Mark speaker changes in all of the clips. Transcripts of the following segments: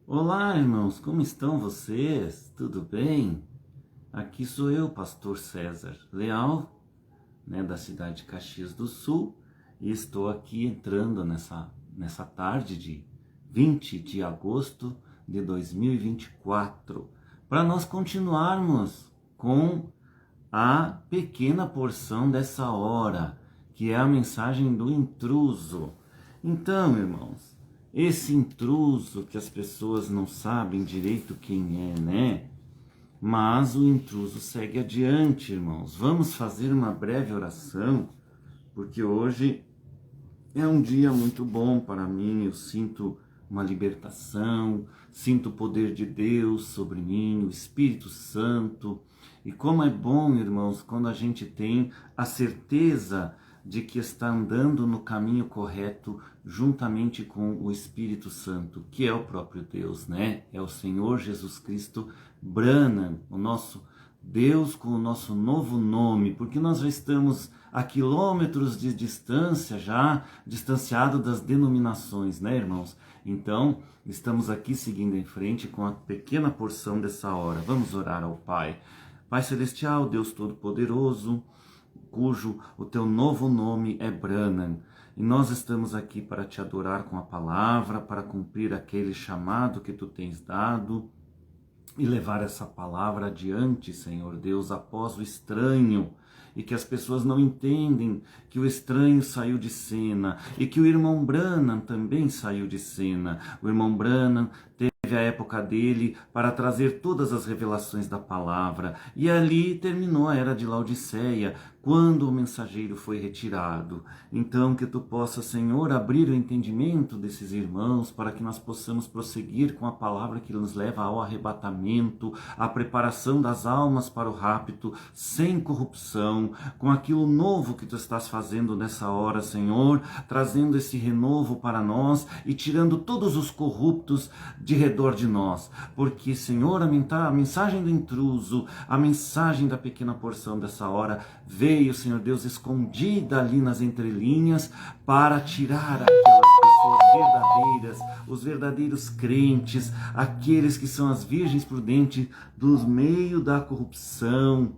Speaker 1: Olá, irmãos, como estão vocês? Tudo bem? Aqui sou eu, pastor César Leal, da cidade de Caxias do Sul, e estou aqui entrando nessa tarde de 20 de agosto de 2024, para nós continuarmos com a pequena porção dessa hora, que é a mensagem do intruso. Então, irmãos, esse intruso que as pessoas não sabem direito quem é, né? Mas o intruso segue adiante, irmãos. Vamos fazer uma breve oração, porque hoje é um dia muito bom para mim. Eu sinto uma libertação, sinto o poder de Deus sobre mim, o Espírito Santo. E como é bom, irmãos, quando a gente tem a certeza de que está andando no caminho correto juntamente com o Espírito Santo, que é o próprio Deus, né? É o Senhor Jesus Cristo Branham, o nosso Deus com o nosso novo nome, porque nós já estamos a quilômetros de distância, já distanciado das denominações, né, irmãos? Então, estamos aqui seguindo em frente com a pequena porção dessa hora. Vamos orar ao Pai. Pai Celestial, Deus Todo-Poderoso, cujo o teu novo nome é Branham. E nós estamos aqui para te adorar com a palavra, para cumprir aquele chamado que tu tens dado e levar essa palavra adiante, Senhor Deus, após o estranho, e que as pessoas não entendem que o estranho saiu de cena e que o irmão Branham também saiu de cena. O irmão Branham teve a época dele para trazer todas as revelações da palavra, e ali terminou a era de Laodiceia, quando o mensageiro foi retirado. Então que tu possa, Senhor, abrir o entendimento desses irmãos para que nós possamos prosseguir com a palavra que nos leva ao arrebatamento, à preparação das almas para o rapto, sem corrupção, com aquilo novo que tu estás fazendo nessa hora, Senhor, trazendo esse renovo para nós e tirando todos os corruptos de redor de nós. Porque, Senhor, a mensagem do intruso, a mensagem da pequena porção dessa hora veio, Senhor Deus, escondida ali nas entrelinhas para tirar aquelas pessoas verdadeiras, os verdadeiros crentes, aqueles que são as virgens prudentes do meio da corrupção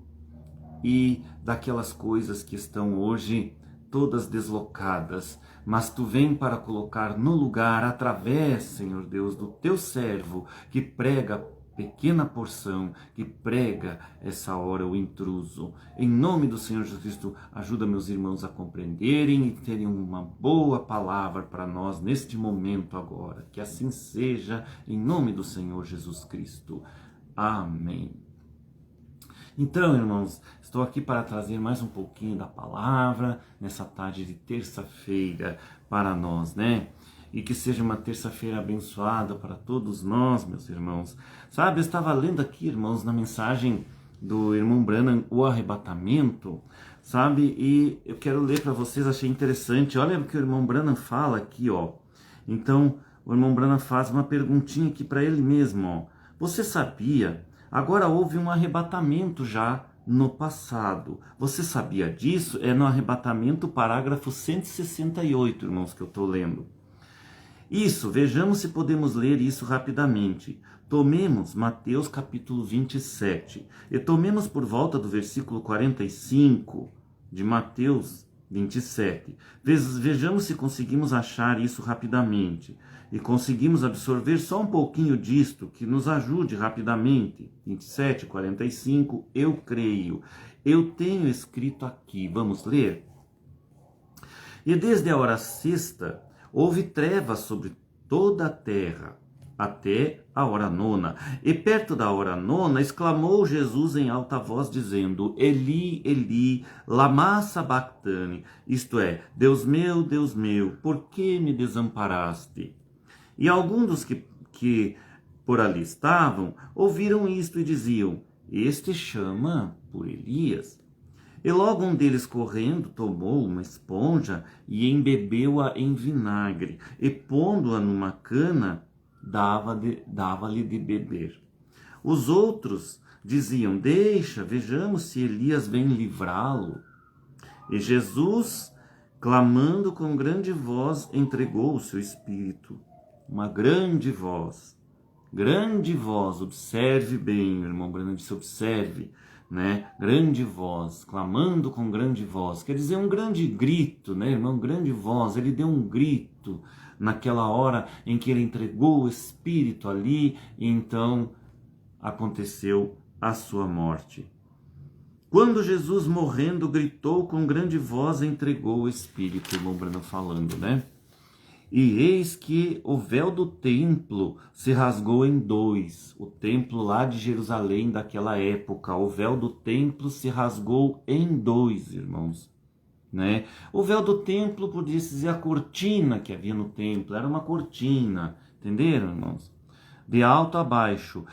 Speaker 1: e daquelas coisas que estão hoje todas deslocadas, mas tu vem para colocar no lugar, através, Senhor Deus, do teu servo que prega pequena porção, que prega essa hora o intruso. Em nome do Senhor Jesus Cristo, ajuda meus irmãos a compreenderem e terem uma boa palavra para nós neste momento agora. Que assim seja, em nome do Senhor Jesus Cristo. Amém. Então, irmãos, estou aqui para trazer mais um pouquinho da palavra nessa tarde de terça-feira para nós, né? E que seja uma terça-feira abençoada para todos nós, meus irmãos. Sabe, eu estava lendo aqui, irmãos, na mensagem do irmão Branham, o arrebatamento, sabe? E eu quero ler para vocês, achei interessante. Olha o que o irmão Branham fala aqui, ó. Então, o irmão Branham faz uma perguntinha aqui para ele mesmo, ó. Você sabia? Agora houve um arrebatamento já no passado. Você sabia disso? É no arrebatamento, parágrafo 168, irmãos, que eu estou lendo. Isso, vejamos se podemos ler isso rapidamente. Tomemos Mateus capítulo 27 e tomemos por volta do versículo 45 de Mateus 27. Vejamos se conseguimos achar isso rapidamente e conseguimos absorver só um pouquinho disto que nos ajude rapidamente. 27, 45, eu creio. Eu tenho escrito aqui, vamos ler? E desde a hora sexta houve trevas sobre toda a terra, até a hora nona. E perto da hora nona, exclamou Jesus em alta voz, dizendo, Eli, Eli, lama sabachthani, isto é, Deus meu, por que me desamparaste? E alguns dos que por ali estavam, ouviram isto e diziam, este chama por Elias. E logo um deles, correndo, tomou uma esponja e embebeu-a em vinagre, e pondo-a numa cana, dava-lhe de beber. Os outros diziam, deixa, vejamos se Elias vem livrá-lo. E Jesus, clamando com grande voz, entregou o seu espírito. Uma grande voz. grande voz, observe bem, o irmão Branham disse, observe, né? Grande voz, clamando com grande voz, quer dizer um grande grito, né, irmão? Grande voz, ele deu um grito naquela hora em que ele entregou o Espírito ali, e então aconteceu a sua morte. Quando Jesus morrendo gritou com grande voz, entregou o Espírito, o irmão Branham falando, né? E eis que o véu do templo se rasgou em dois. O templo lá de Jerusalém daquela época, o véu do templo se rasgou em dois, irmãos. Né? O véu do templo, podia dizer, a cortina que havia no templo, era uma cortina, entenderam, irmãos? De alto a baixo,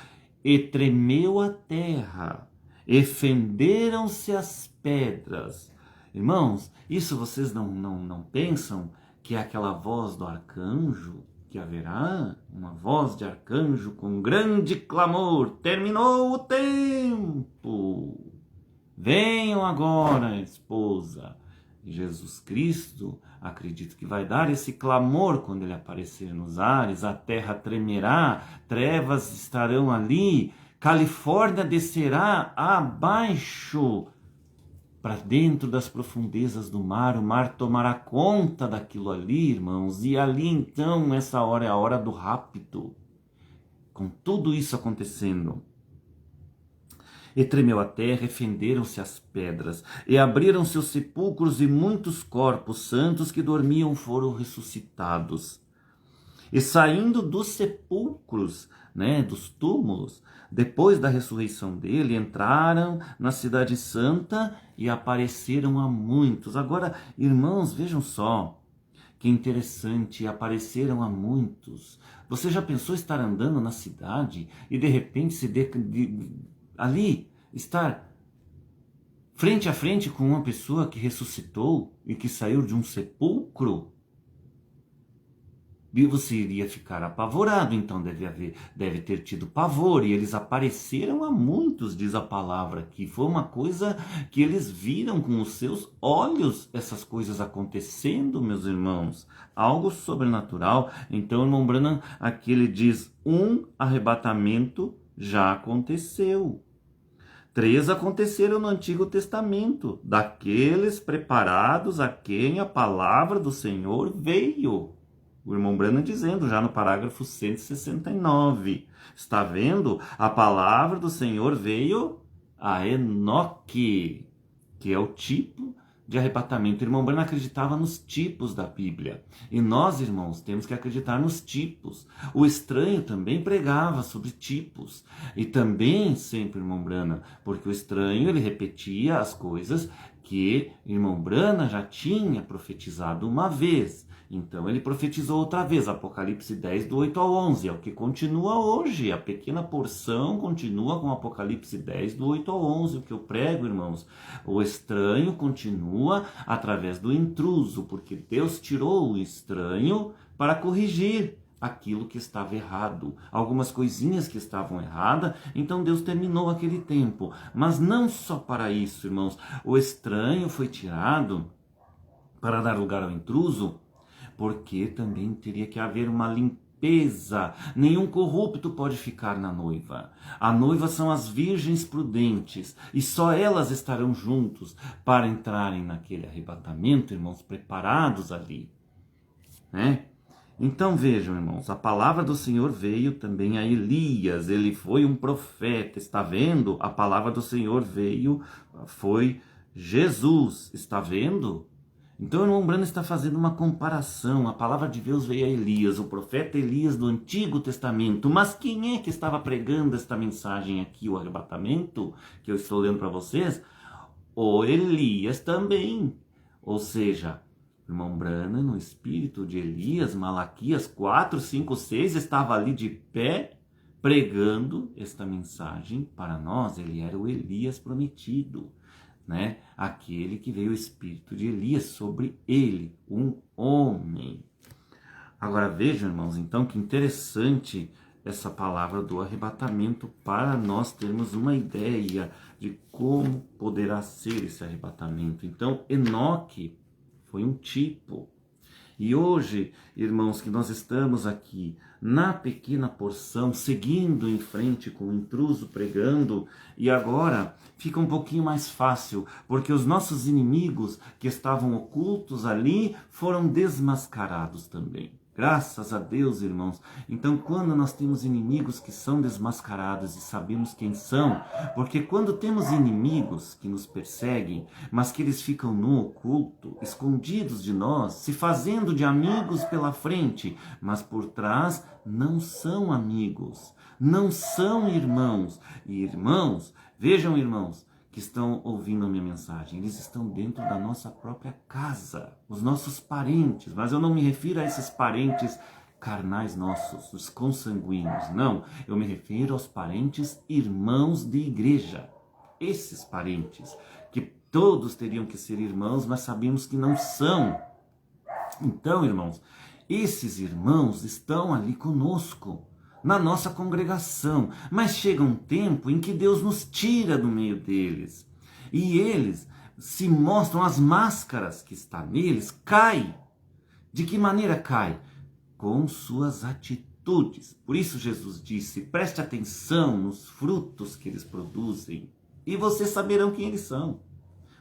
Speaker 1: e tremeu a terra, e fenderam-se as pedras. Irmãos, isso vocês não pensam que é aquela voz do arcanjo, que haverá uma voz de arcanjo com grande clamor, terminou o tempo, venham agora, esposa. Jesus Cristo, acredito que vai dar esse clamor quando ele aparecer nos ares, a terra tremerá, trevas estarão ali, Califórnia descerá abaixo, para dentro das profundezas do mar, o mar tomará conta daquilo ali, irmãos, e ali então, essa hora é a hora do rapto, com tudo isso acontecendo. E tremeu a terra, e fenderam-se as pedras, e abriram-se os sepulcros, e muitos corpos santos que dormiam foram ressuscitados. E saindo dos sepulcros, né, dos túmulos, depois da ressurreição dele, entraram na cidade santa e apareceram a muitos. Agora, irmãos, vejam só, que interessante, apareceram a muitos. Você já pensou estar andando na cidade e de repente ali estar frente a frente com uma pessoa que ressuscitou e que saiu de um sepulcro? E você iria ficar apavorado, então deve ter tido pavor, e eles apareceram a muitos, diz a palavra, que foi uma coisa que eles viram com os seus olhos, essas coisas acontecendo, meus irmãos, algo sobrenatural. Então o irmão Branham aqui ele diz, um arrebatamento já aconteceu. 3 aconteceram no Antigo Testamento, daqueles preparados a quem a palavra do Senhor veio. O irmão Branham dizendo já no parágrafo 169. Está vendo? A palavra do Senhor veio a Enoque, que é o tipo de arrebatamento. O irmão Branham acreditava nos tipos da Bíblia. E nós, irmãos, temos que acreditar nos tipos. O estranho também pregava sobre tipos. E também, sempre, irmão Branham, porque o estranho, ele repetia as coisas que o irmão Branham já tinha profetizado uma vez. Então ele profetizou outra vez, Apocalipse 10, do 8 ao 11, é o que continua hoje, a pequena porção continua com Apocalipse 10, do 8 ao 11, o que eu prego, irmãos. O estranho continua através do intruso, porque Deus tirou o estranho para corrigir aquilo que estava errado, algumas coisinhas que estavam erradas, então Deus terminou aquele tempo. Mas não só para isso, irmãos, o estranho foi tirado para dar lugar ao intruso, porque também teria que haver uma limpeza. Nenhum corrupto pode ficar na noiva. A noiva são as virgens prudentes, e só elas estarão juntos para entrarem naquele arrebatamento, irmãos, preparados ali, né? Então vejam, irmãos, a palavra do Senhor veio também a Elias, ele foi um profeta, está vendo? A palavra do Senhor veio, foi Jesus, está vendo? Então o irmão Branham está fazendo uma comparação. A palavra de Deus veio a Elias, o profeta Elias do Antigo Testamento. Mas quem é que estava pregando esta mensagem aqui, o arrebatamento, que eu estou lendo para vocês? O Elias também. Ou seja, o irmão Branham, no espírito de Elias, Malaquias 4, 5, 6, estava ali de pé, pregando esta mensagem para nós. Ele era o Elias prometido, né? Aquele que veio o espírito de Elias sobre ele, um homem. Agora vejam, irmãos, então que interessante essa palavra do arrebatamento para nós termos uma ideia de como poderá ser esse arrebatamento. Então, Enoque foi um tipo. E hoje, irmãos, que nós estamos aqui na pequena porção, seguindo em frente com o intruso pregando, e agora fica um pouquinho mais fácil, porque os nossos inimigos que estavam ocultos ali foram desmascarados também. Graças a Deus, irmãos. Então, quando nós temos inimigos que são desmascarados e sabemos quem são, porque quando temos inimigos que nos perseguem, mas que eles ficam no oculto, escondidos de nós, se fazendo de amigos pela frente, mas por trás não são amigos, não são irmãos. E irmãos, vejam, irmãos, que estão ouvindo a minha mensagem, eles estão dentro da nossa própria casa, os nossos parentes, mas eu não me refiro a esses parentes carnais nossos, os consanguíneos, não, eu me refiro aos parentes irmãos de igreja, esses parentes, que todos teriam que ser irmãos, mas sabemos que não são. Então, irmãos, esses irmãos estão ali conosco, na nossa congregação, mas chega um tempo em que Deus nos tira do meio deles, e eles se mostram, as máscaras que está neles caem. De que maneira cai? Com suas atitudes. Por isso Jesus disse, preste atenção nos frutos que eles produzem, e vocês saberão quem eles são.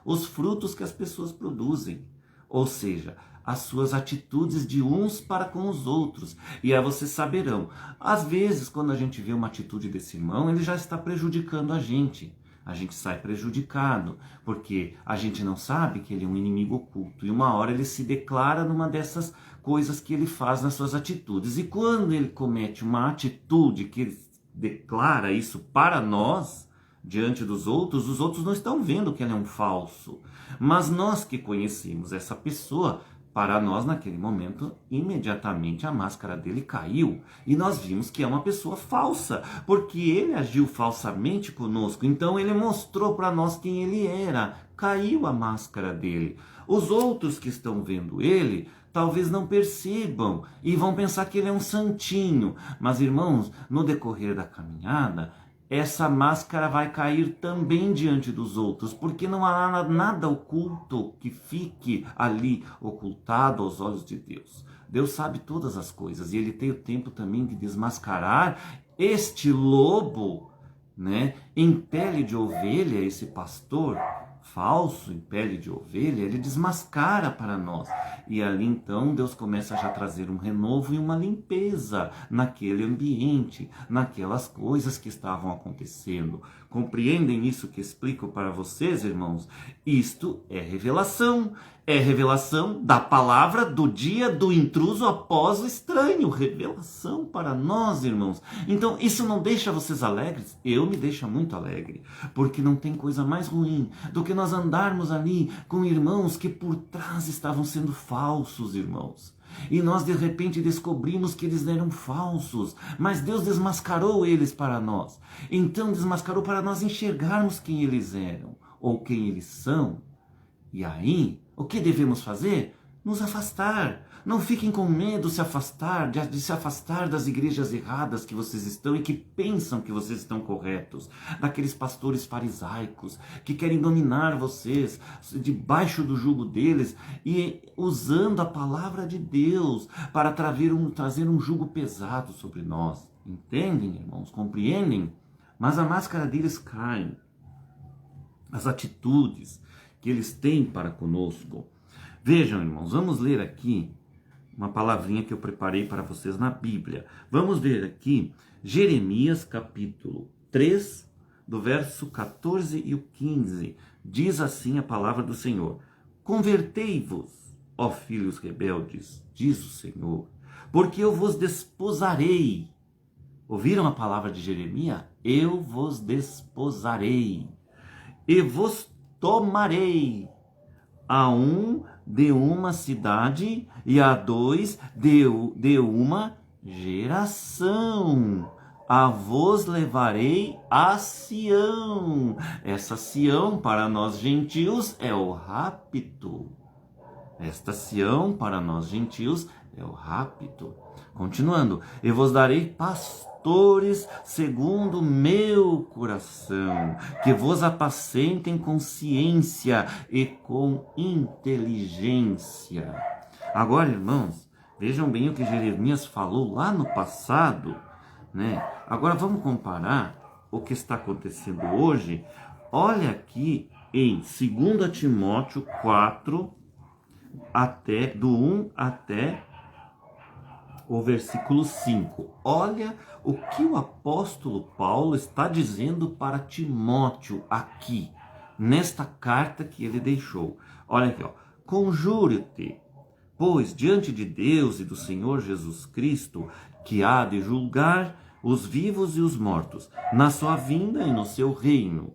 Speaker 1: Os frutos que as pessoas produzem, ou seja, as suas atitudes de uns para com os outros. E aí vocês saberão. Às vezes, quando a gente vê uma atitude desse irmão, ele já está prejudicando a gente. A gente sai prejudicado, porque a gente não sabe que ele é um inimigo oculto. E uma hora ele se declara numa dessas coisas que ele faz nas suas atitudes. E quando ele comete uma atitude que ele declara isso para nós, diante dos outros, os outros não estão vendo que ele é um falso. Mas nós que conhecemos essa pessoa, para nós, naquele momento, imediatamente a máscara dele caiu. E nós vimos que é uma pessoa falsa, porque ele agiu falsamente conosco. Então ele mostrou para nós quem ele era. Caiu a máscara dele. Os outros que estão vendo ele, talvez não percebam e vão pensar que ele é um santinho. Mas, irmãos, no decorrer da caminhada, essa máscara vai cair também diante dos outros, porque não há nada oculto que fique ali ocultado aos olhos de Deus. Deus sabe todas as coisas e Ele tem o tempo também de desmascarar este lobo, né, em pele de ovelha, esse pastor falso em pele de ovelha, ele desmascara para nós. E ali então Deus começa a já trazer um renovo e uma limpeza naquele ambiente, naquelas coisas que estavam acontecendo. Compreendem isso que explico para vocês, irmãos? Isto é revelação da palavra do dia do intruso após o estranho, revelação para nós, irmãos. Então isso não deixa vocês alegres? Eu me deixo muito alegre, porque não tem coisa mais ruim do que nós andarmos ali com irmãos que por trás estavam sendo falsos, irmãos. E nós de repente descobrimos que eles eram falsos, mas Deus desmascarou eles para nós. Então desmascarou para nós enxergarmos quem eles eram, ou quem eles são. E aí, o que devemos fazer? Nos afastar. Não fiquem com medo de se afastar das igrejas erradas que vocês estão e que pensam que vocês estão corretos. Daqueles pastores farisaicos que querem dominar vocês debaixo do jugo deles e usando a palavra de Deus para trazer um jugo pesado sobre nós. Entendem, irmãos? Compreendem? Mas a máscara deles cai. As atitudes que eles têm para conosco. Vejam, irmãos, vamos ler aqui uma palavrinha que eu preparei para vocês na Bíblia. Vamos ver aqui Jeremias capítulo 3, do verso 14 e o 15. Diz assim a palavra do Senhor: Convertei-vos, ó filhos rebeldes, diz o Senhor, porque eu vos desposarei. Ouviram a palavra de Jeremias? Eu vos desposarei e vos tomarei, a um de uma cidade e a dois de uma geração. A vos levarei a Sião. Essa Sião para nós gentios é o rapto. Esta Sião para nós gentios é o rapto. Continuando, e vos darei pastores segundo o meu coração, que vos apacentem com ciência e com inteligência. Agora, irmãos, vejam bem o que Jeremias falou lá no passado, né? Agora vamos comparar o que está acontecendo hoje. Olha aqui em 2 Timóteo 4, do 1 até o versículo 5. Olha o que o apóstolo Paulo está dizendo para Timóteo aqui, nesta carta que ele deixou. Olha aqui, ó. Conjure-te, pois, diante de Deus e do Senhor Jesus Cristo, que há de julgar os vivos e os mortos, na sua vinda e no seu reino,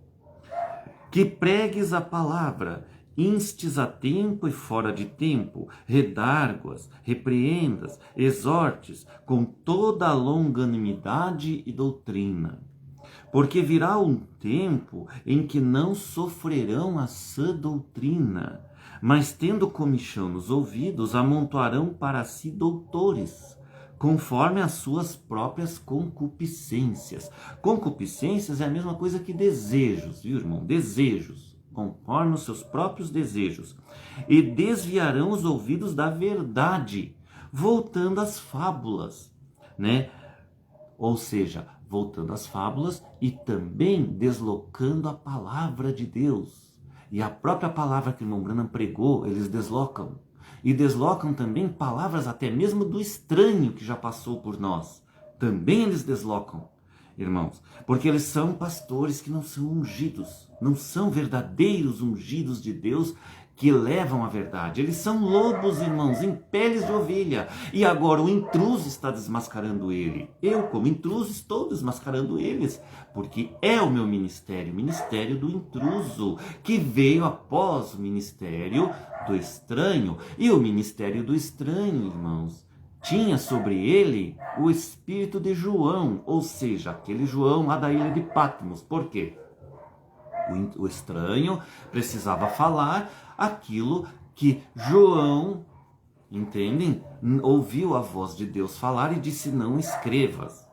Speaker 1: que pregues a palavra, instes a tempo e fora de tempo, redarguas, repreendas, exortes, com toda a longanimidade e doutrina. Porque virá um tempo em que não sofrerão a sã doutrina, mas tendo comichão nos ouvidos, amontoarão para si doutores, conforme as suas próprias concupiscências. Concupiscências é a mesma coisa que desejos, viu, irmão? Desejos, conforme os seus próprios desejos. E desviarão os ouvidos da verdade, voltando às fábulas, né? Ou seja, voltando às fábulas e também deslocando a palavra de Deus. E a própria palavra que o irmão Branham pregou, eles deslocam. E deslocam também palavras até mesmo do estranho que já passou por nós. Também eles deslocam, irmãos. Porque eles são pastores que não são ungidos. Não são verdadeiros ungidos de Deus que levam a verdade. Eles são lobos, irmãos, em peles de ovelha. E agora o intruso está desmascarando ele. Eu, como intruso, estou desmascarando eles. Porque é o meu ministério, o ministério do intruso, que veio após o ministério do estranho. E o ministério do estranho, irmãos, tinha sobre ele o espírito de João, ou seja, aquele João lá da ilha de Patmos. Por quê? O estranho precisava falar aquilo que João, entendem? Ouviu a voz de Deus falar e disse: não escrevas.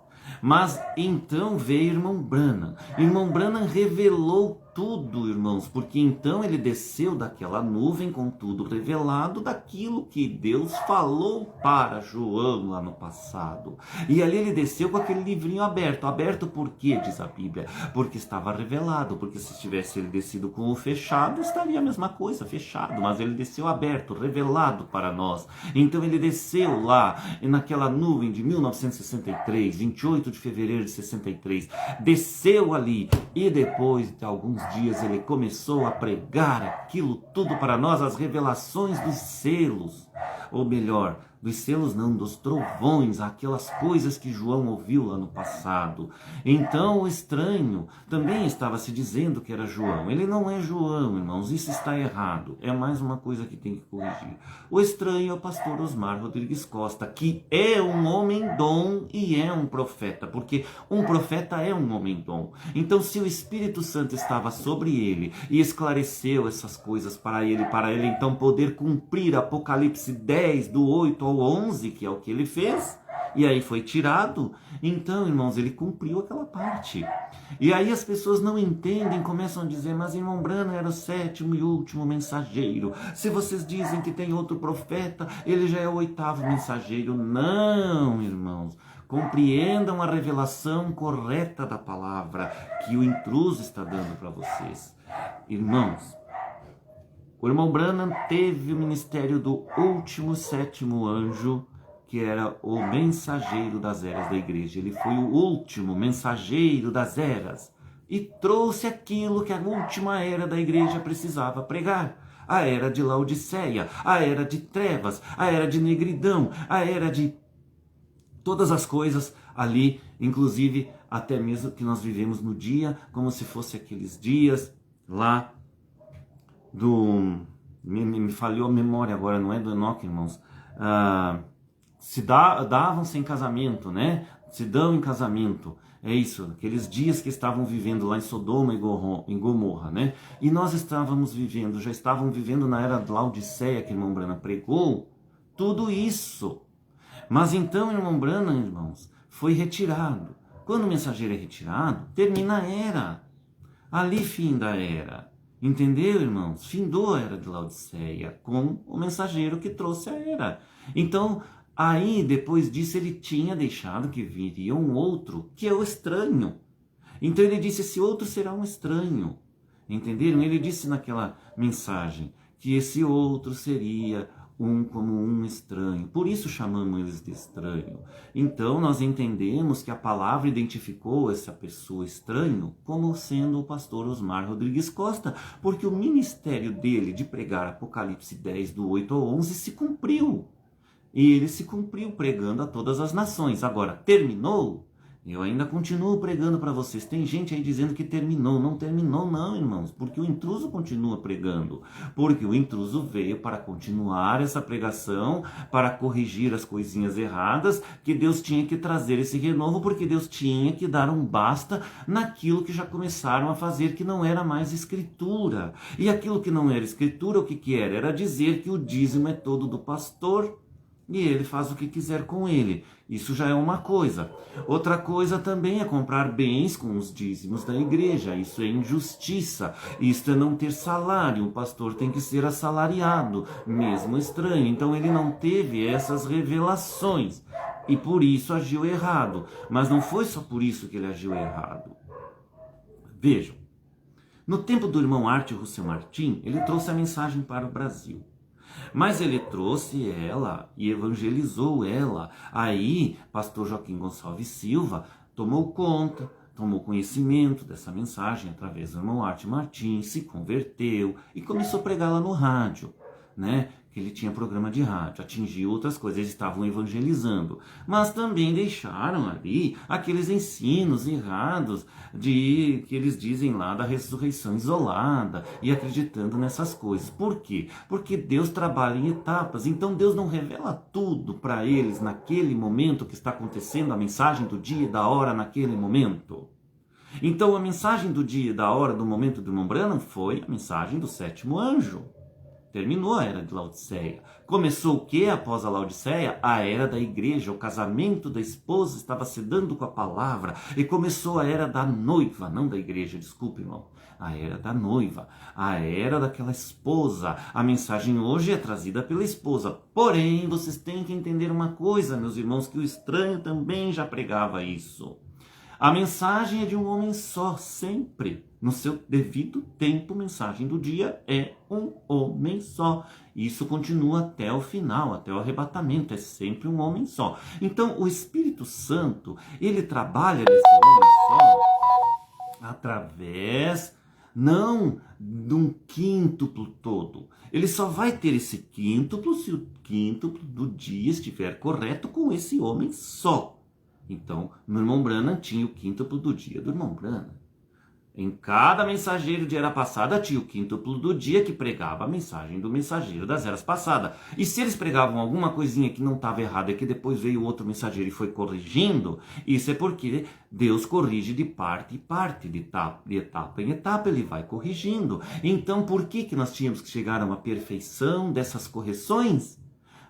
Speaker 1: Mas então veio irmão Branham. Irmão Branham revelou tudo, irmãos, porque então ele desceu daquela nuvem com tudo revelado daquilo que Deus falou para João lá no passado. E ali ele desceu com aquele livrinho aberto. Aberto por quê, diz a Bíblia? Porque estava revelado, porque se tivesse ele descido com o fechado, estaria a mesma coisa, fechado, mas ele desceu aberto, revelado para nós. Então ele desceu lá, naquela nuvem de 1963, 28 de fevereiro de 63, desceu ali e depois de alguns dias ele começou a pregar aquilo tudo para nós, as revelações dos selos, ou melhor, dos selos não, dos trovões, aquelas coisas que João ouviu lá no passado. Então o estranho também estava se dizendo que era João. Ele não é João, irmãos, isso está errado. É mais uma coisa que tem que corrigir. O estranho é o pastor Osmar Rodrigues Costa, que é um homem-dom e é um profeta, porque um profeta é um homem-dom. Então se o Espírito Santo estava sobre ele e esclareceu essas coisas para ele então poder cumprir Apocalipse 10, do 8 ao 11, que é o que ele fez, e aí foi tirado, então, irmãos, ele cumpriu aquela parte. E aí as pessoas não entendem, começam a dizer: mas irmão Branham era o 7º e último mensageiro. Se vocês dizem que tem outro profeta, ele já é o 8º mensageiro. Não, irmãos. Compreendam a revelação correta da palavra que o intruso está dando para vocês. Irmãos, o irmão Branham teve o ministério do último 7º anjo, que era o mensageiro das eras da igreja. Ele foi o último mensageiro das eras e trouxe aquilo que a última era da igreja precisava pregar. A era de Laodiceia, a era de trevas, a era de negridão, a era de todas as coisas ali, inclusive até mesmo que nós vivemos no dia, como se fosse aqueles dias lá do... Me falhou a memória agora, não é do Enoque, irmãos. Davam-se em casamento, né? Se dão em casamento. É isso, aqueles dias que estavam vivendo lá em Sodoma e Gomorra, né? E nós já estavam vivendo na era de Laodiceia, que o irmão Branham pregou, tudo isso. Mas então, irmão Branham, irmãos, foi retirado. Quando o mensageiro é retirado, termina a era. Ali fim da era. Entendeu, irmãos? Findou a era de Laodiceia com o mensageiro que trouxe a era. Então, aí, depois disso, ele tinha deixado que viria um outro, que é o estranho. Então ele disse, esse outro será um estranho. Entenderam? Ele disse naquela mensagem que esse outro seria como um estranho. Por isso chamamos eles de estranho. Então nós entendemos que a palavra identificou essa pessoa estranho como sendo o pastor Osmar Rodrigues Costa, porque o ministério dele de pregar Apocalipse 10, do 8 ao 11, se cumpriu. E ele se cumpriu pregando a todas as nações. Agora, terminou? Eu ainda continuo pregando para vocês. Tem gente aí dizendo que terminou. Não terminou não, irmãos. Porque o intruso continua pregando. Porque o intruso veio para continuar essa pregação, para corrigir as coisinhas erradas, que Deus tinha que trazer esse renovo, porque Deus tinha que dar um basta naquilo que já começaram a fazer, que não era mais escritura. E aquilo que não era escritura, o que era? Era dizer que o dízimo é todo do pastor, e ele faz o que quiser com ele. Isso já é uma coisa. Outra coisa também é comprar bens com os dízimos da igreja. Isso é injustiça. Isso é não ter salário. O pastor tem que ser assalariado, mesmo estranho. Então ele não teve essas revelações e por isso agiu errado. Mas não foi só por isso que ele agiu errado. Vejam, no tempo do irmão Arte Russell Martin, ele trouxe a mensagem para o Brasil. Mas ele trouxe ela e evangelizou ela. Aí, pastor Joaquim Gonçalves Silva tomou conta, tomou conhecimento dessa mensagem através do irmão Arte Martins, se converteu e começou a pregá-la no rádio, né? Que ele tinha programa de rádio, atingiu outras coisas, eles estavam evangelizando, mas também deixaram ali aqueles ensinos errados que eles dizem lá da ressurreição isolada e acreditando nessas coisas. Por quê? Porque Deus trabalha em etapas, então Deus não revela tudo para eles naquele momento que está acontecendo, a mensagem do dia e da hora naquele momento. Então a mensagem do dia e da hora do momento do irmão Branham foi a mensagem do sétimo anjo. Terminou a era de Laodiceia. Começou o que após a Laodiceia? A era da igreja. O casamento da esposa estava se dando com a palavra. E começou a era da noiva, não da igreja, desculpe, irmão. A era da noiva, a era daquela esposa. A mensagem hoje é trazida pela esposa. Porém, vocês têm que entender uma coisa, meus irmãos, que o estranho também já pregava isso. A mensagem é de um homem só, sempre. No seu devido tempo, mensagem do dia é um homem só. Isso continua até o final, até o arrebatamento. É sempre um homem só. Então, o Espírito Santo, ele trabalha nesse homem só através, não de um quíntuplo todo. Ele só vai ter esse quíntuplo se o quíntuplo do dia estiver correto com esse homem só. Então, no irmão Branham tinha o quíntuplo do dia do irmão Branham. Em cada mensageiro de era passada tinha o quíntuplo do dia que pregava a mensagem do mensageiro das eras passadas. E se eles pregavam alguma coisinha que não estava errada e que depois veio outro mensageiro e foi corrigindo, isso é porque Deus corrige de parte em parte, de etapa em etapa ele vai corrigindo. Então por que nós tínhamos que chegar a uma perfeição dessas correções?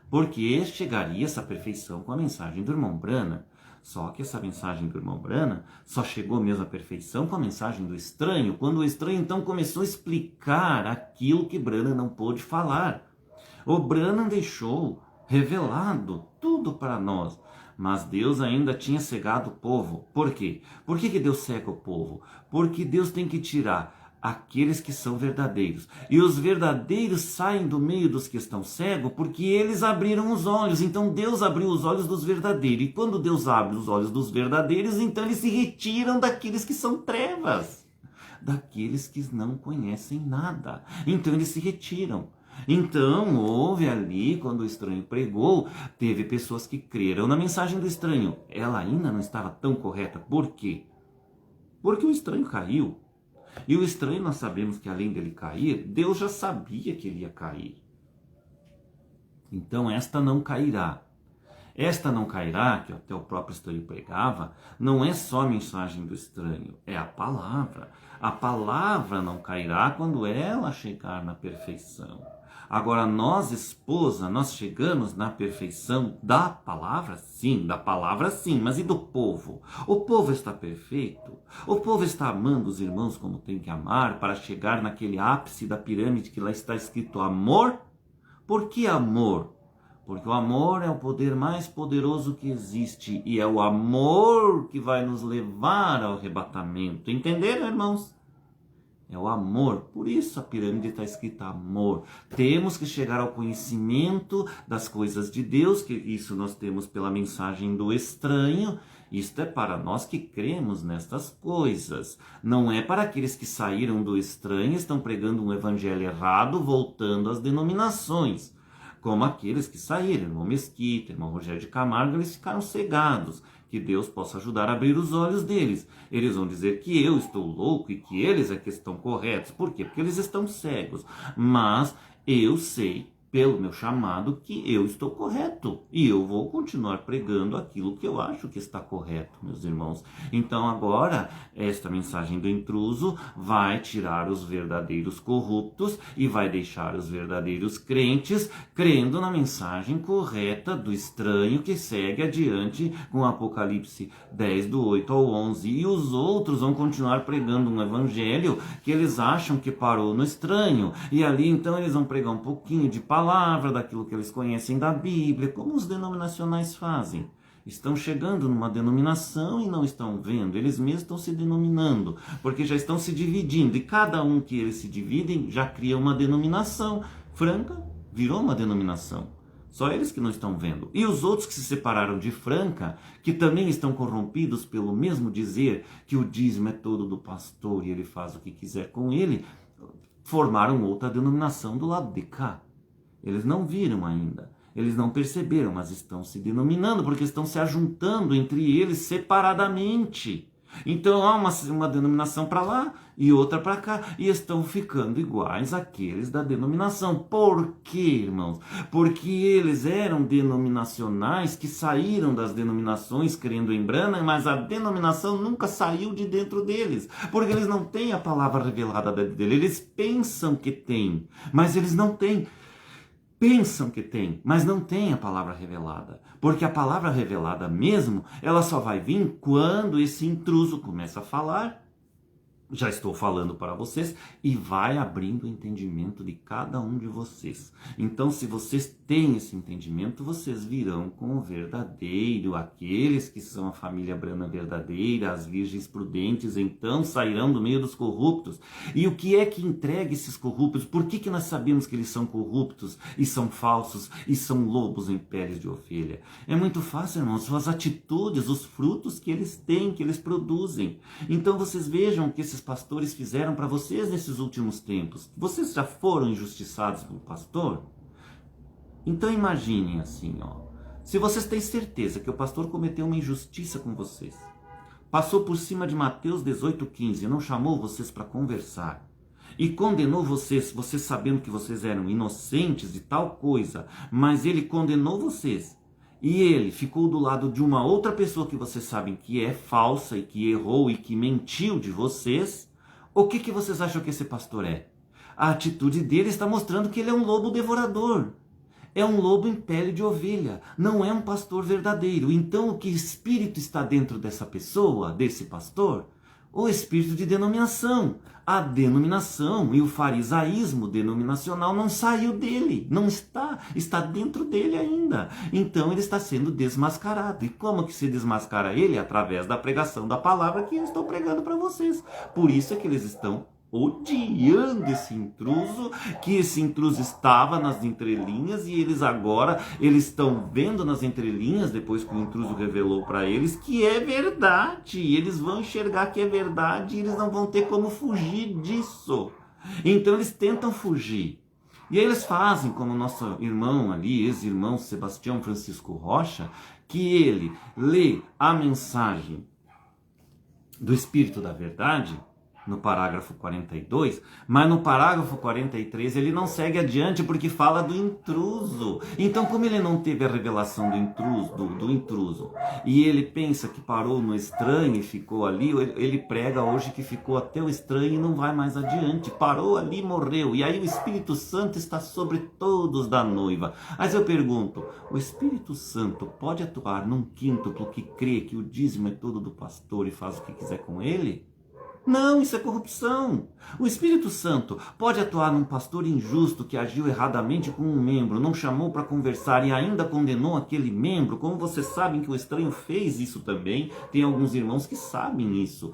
Speaker 1: Porque chegaria essa perfeição com a mensagem do irmão Branham. Só que essa mensagem do irmão Branham só chegou mesmo à perfeição com a mensagem do estranho, quando o estranho então começou a explicar aquilo que Branham não pôde falar. O Branham deixou revelado tudo para nós, mas Deus ainda tinha cegado o povo. Por quê? Por que Deus cega o povo? Porque Deus tem que tirar aqueles que são verdadeiros. E os verdadeiros saem do meio dos que estão cegos porque eles abriram os olhos. Então Deus abriu os olhos dos verdadeiros. E quando Deus abre os olhos dos verdadeiros, então eles se retiram daqueles que são trevas. Daqueles que não conhecem nada. Então eles se retiram. Então houve ali, quando o estranho pregou, teve pessoas que creram na mensagem do estranho. Ela ainda não estava tão correta. Por quê? Porque o estranho caiu. E o estranho, nós sabemos que além dele cair, Deus já sabia que ele ia cair. Então esta não cairá. Esta não cairá, que até o próprio estranho pregava, não é só a mensagem do estranho, é a palavra. A palavra não cairá quando ela chegar na perfeição. Agora nós, esposa, nós chegamos na perfeição da palavra? Sim, da palavra sim, mas e do povo? O povo está perfeito? O povo está amando os irmãos como tem que amar para chegar naquele ápice da pirâmide que lá está escrito amor? Por que amor? Porque o amor é o poder mais poderoso que existe e é o amor que vai nos levar ao arrebatamento. Entenderam, irmãos? É o amor, por isso a pirâmide está escrita amor. Temos que chegar ao conhecimento das coisas de Deus, que isso nós temos pela mensagem do estranho. Isto é para nós que cremos nestas coisas. Não é para aqueles que saíram do estranho e estão pregando um evangelho errado, voltando às denominações. Como aqueles que saíram, irmão Mesquita, irmão Rogério de Camargo, eles ficaram cegados. Que Deus possa ajudar a abrir os olhos deles. Eles vão dizer que eu estou louco e que eles é que estão corretos. Por quê? Porque eles estão cegos. Mas eu sei, pelo meu chamado, que eu estou correto. E eu vou continuar pregando aquilo que eu acho que está correto, meus irmãos. Então agora, esta mensagem do intruso vai tirar os verdadeiros corruptos e vai deixar os verdadeiros crentes crendo na mensagem correta do estranho que segue adiante com Apocalipse 10, do 8 ao 11. E os outros vão continuar pregando um evangelho que eles acham que parou no estranho. E ali então eles vão pregar um pouquinho de palavra, daquilo que eles conhecem da Bíblia, como os denominacionais fazem. Estão chegando numa denominação e não estão vendo, eles mesmos estão se denominando, porque já estão se dividindo, e cada um que eles se dividem já cria uma denominação. Franca virou uma denominação, só eles que não estão vendo. E os outros que se separaram de Franca, que também estão corrompidos pelo mesmo dizer que o dízimo é todo do pastor e ele faz o que quiser com ele, formaram outra denominação do lado de cá. Eles não viram ainda, eles não perceberam, mas estão se denominando, porque estão se ajuntando entre eles separadamente. Então há uma denominação para lá e outra para cá, e estão ficando iguais àqueles da denominação. Por quê, irmãos? Porque eles eram denominacionais que saíram das denominações crendo em Branham, mas a denominação nunca saiu de dentro deles, porque eles não têm a palavra revelada dele. Eles pensam que têm, mas eles não têm. Pensam que tem, mas não tem a palavra revelada. Porque a palavra revelada mesmo, ela só vai vir quando esse intruso começa a falar. Já estou falando para vocês e vai abrindo o entendimento de cada um de vocês. Então, se vocês têm esse entendimento, vocês virão com o verdadeiro, aqueles que são a família Branham verdadeira, as virgens prudentes, então sairão do meio dos corruptos. E o que é que entrega esses corruptos? Por que nós sabemos que eles são corruptos e são falsos e são lobos em peles de ovelha? É muito fácil, irmãos, suas atitudes, os frutos que eles têm, que eles produzem. Então, vocês vejam que esses pastores fizeram para vocês nesses últimos tempos. Vocês já foram injustiçados pelo pastor? Então imaginem assim, se vocês têm certeza que o pastor cometeu uma injustiça com vocês, passou por cima de Mateus 18:15, não chamou vocês para conversar e condenou vocês sabendo que vocês eram inocentes de tal coisa, mas ele condenou vocês. E ele ficou do lado de uma outra pessoa que vocês sabem que é falsa e que errou e que mentiu de vocês. O que vocês acham que esse pastor é? A atitude dele está mostrando que ele é um lobo devorador. É um lobo em pele de ovelha. Não é um pastor verdadeiro. Então o que espírito está dentro dessa pessoa, desse pastor? O espírito de denominação. A denominação e o farisaísmo denominacional não saiu dele, não está dentro dele ainda. Então ele está sendo desmascarado. E como que se desmascara ele? Através da pregação da palavra que eu estou pregando para vocês. Por isso é que eles estão odiando esse intruso, que esse intruso estava nas entrelinhas e eles estão vendo nas entrelinhas, depois que o intruso revelou para eles, que é verdade. Eles vão enxergar que é verdade e eles não vão ter como fugir disso. Então eles tentam fugir. E aí eles fazem como nosso irmão ali, ex-irmão Sebastião Francisco Rocha, que ele lê a mensagem do Espírito da Verdade no parágrafo 42, mas no parágrafo 43 ele não segue adiante porque fala do intruso. Então, como ele não teve a revelação do intruso, e ele pensa que parou no estranho e ficou ali, ele prega hoje que ficou até o estranho e não vai mais adiante, parou ali e morreu, e aí o Espírito Santo está sobre todos da noiva. Mas eu pergunto, o Espírito Santo pode atuar num quíntuplo que crê que o dízimo é todo do pastor e faz o que quiser com ele? Não, isso é corrupção. O Espírito Santo pode atuar num pastor injusto que agiu erradamente com um membro, não chamou para conversar e ainda condenou aquele membro. Como vocês sabem que o estranho fez isso também, tem alguns irmãos que sabem isso.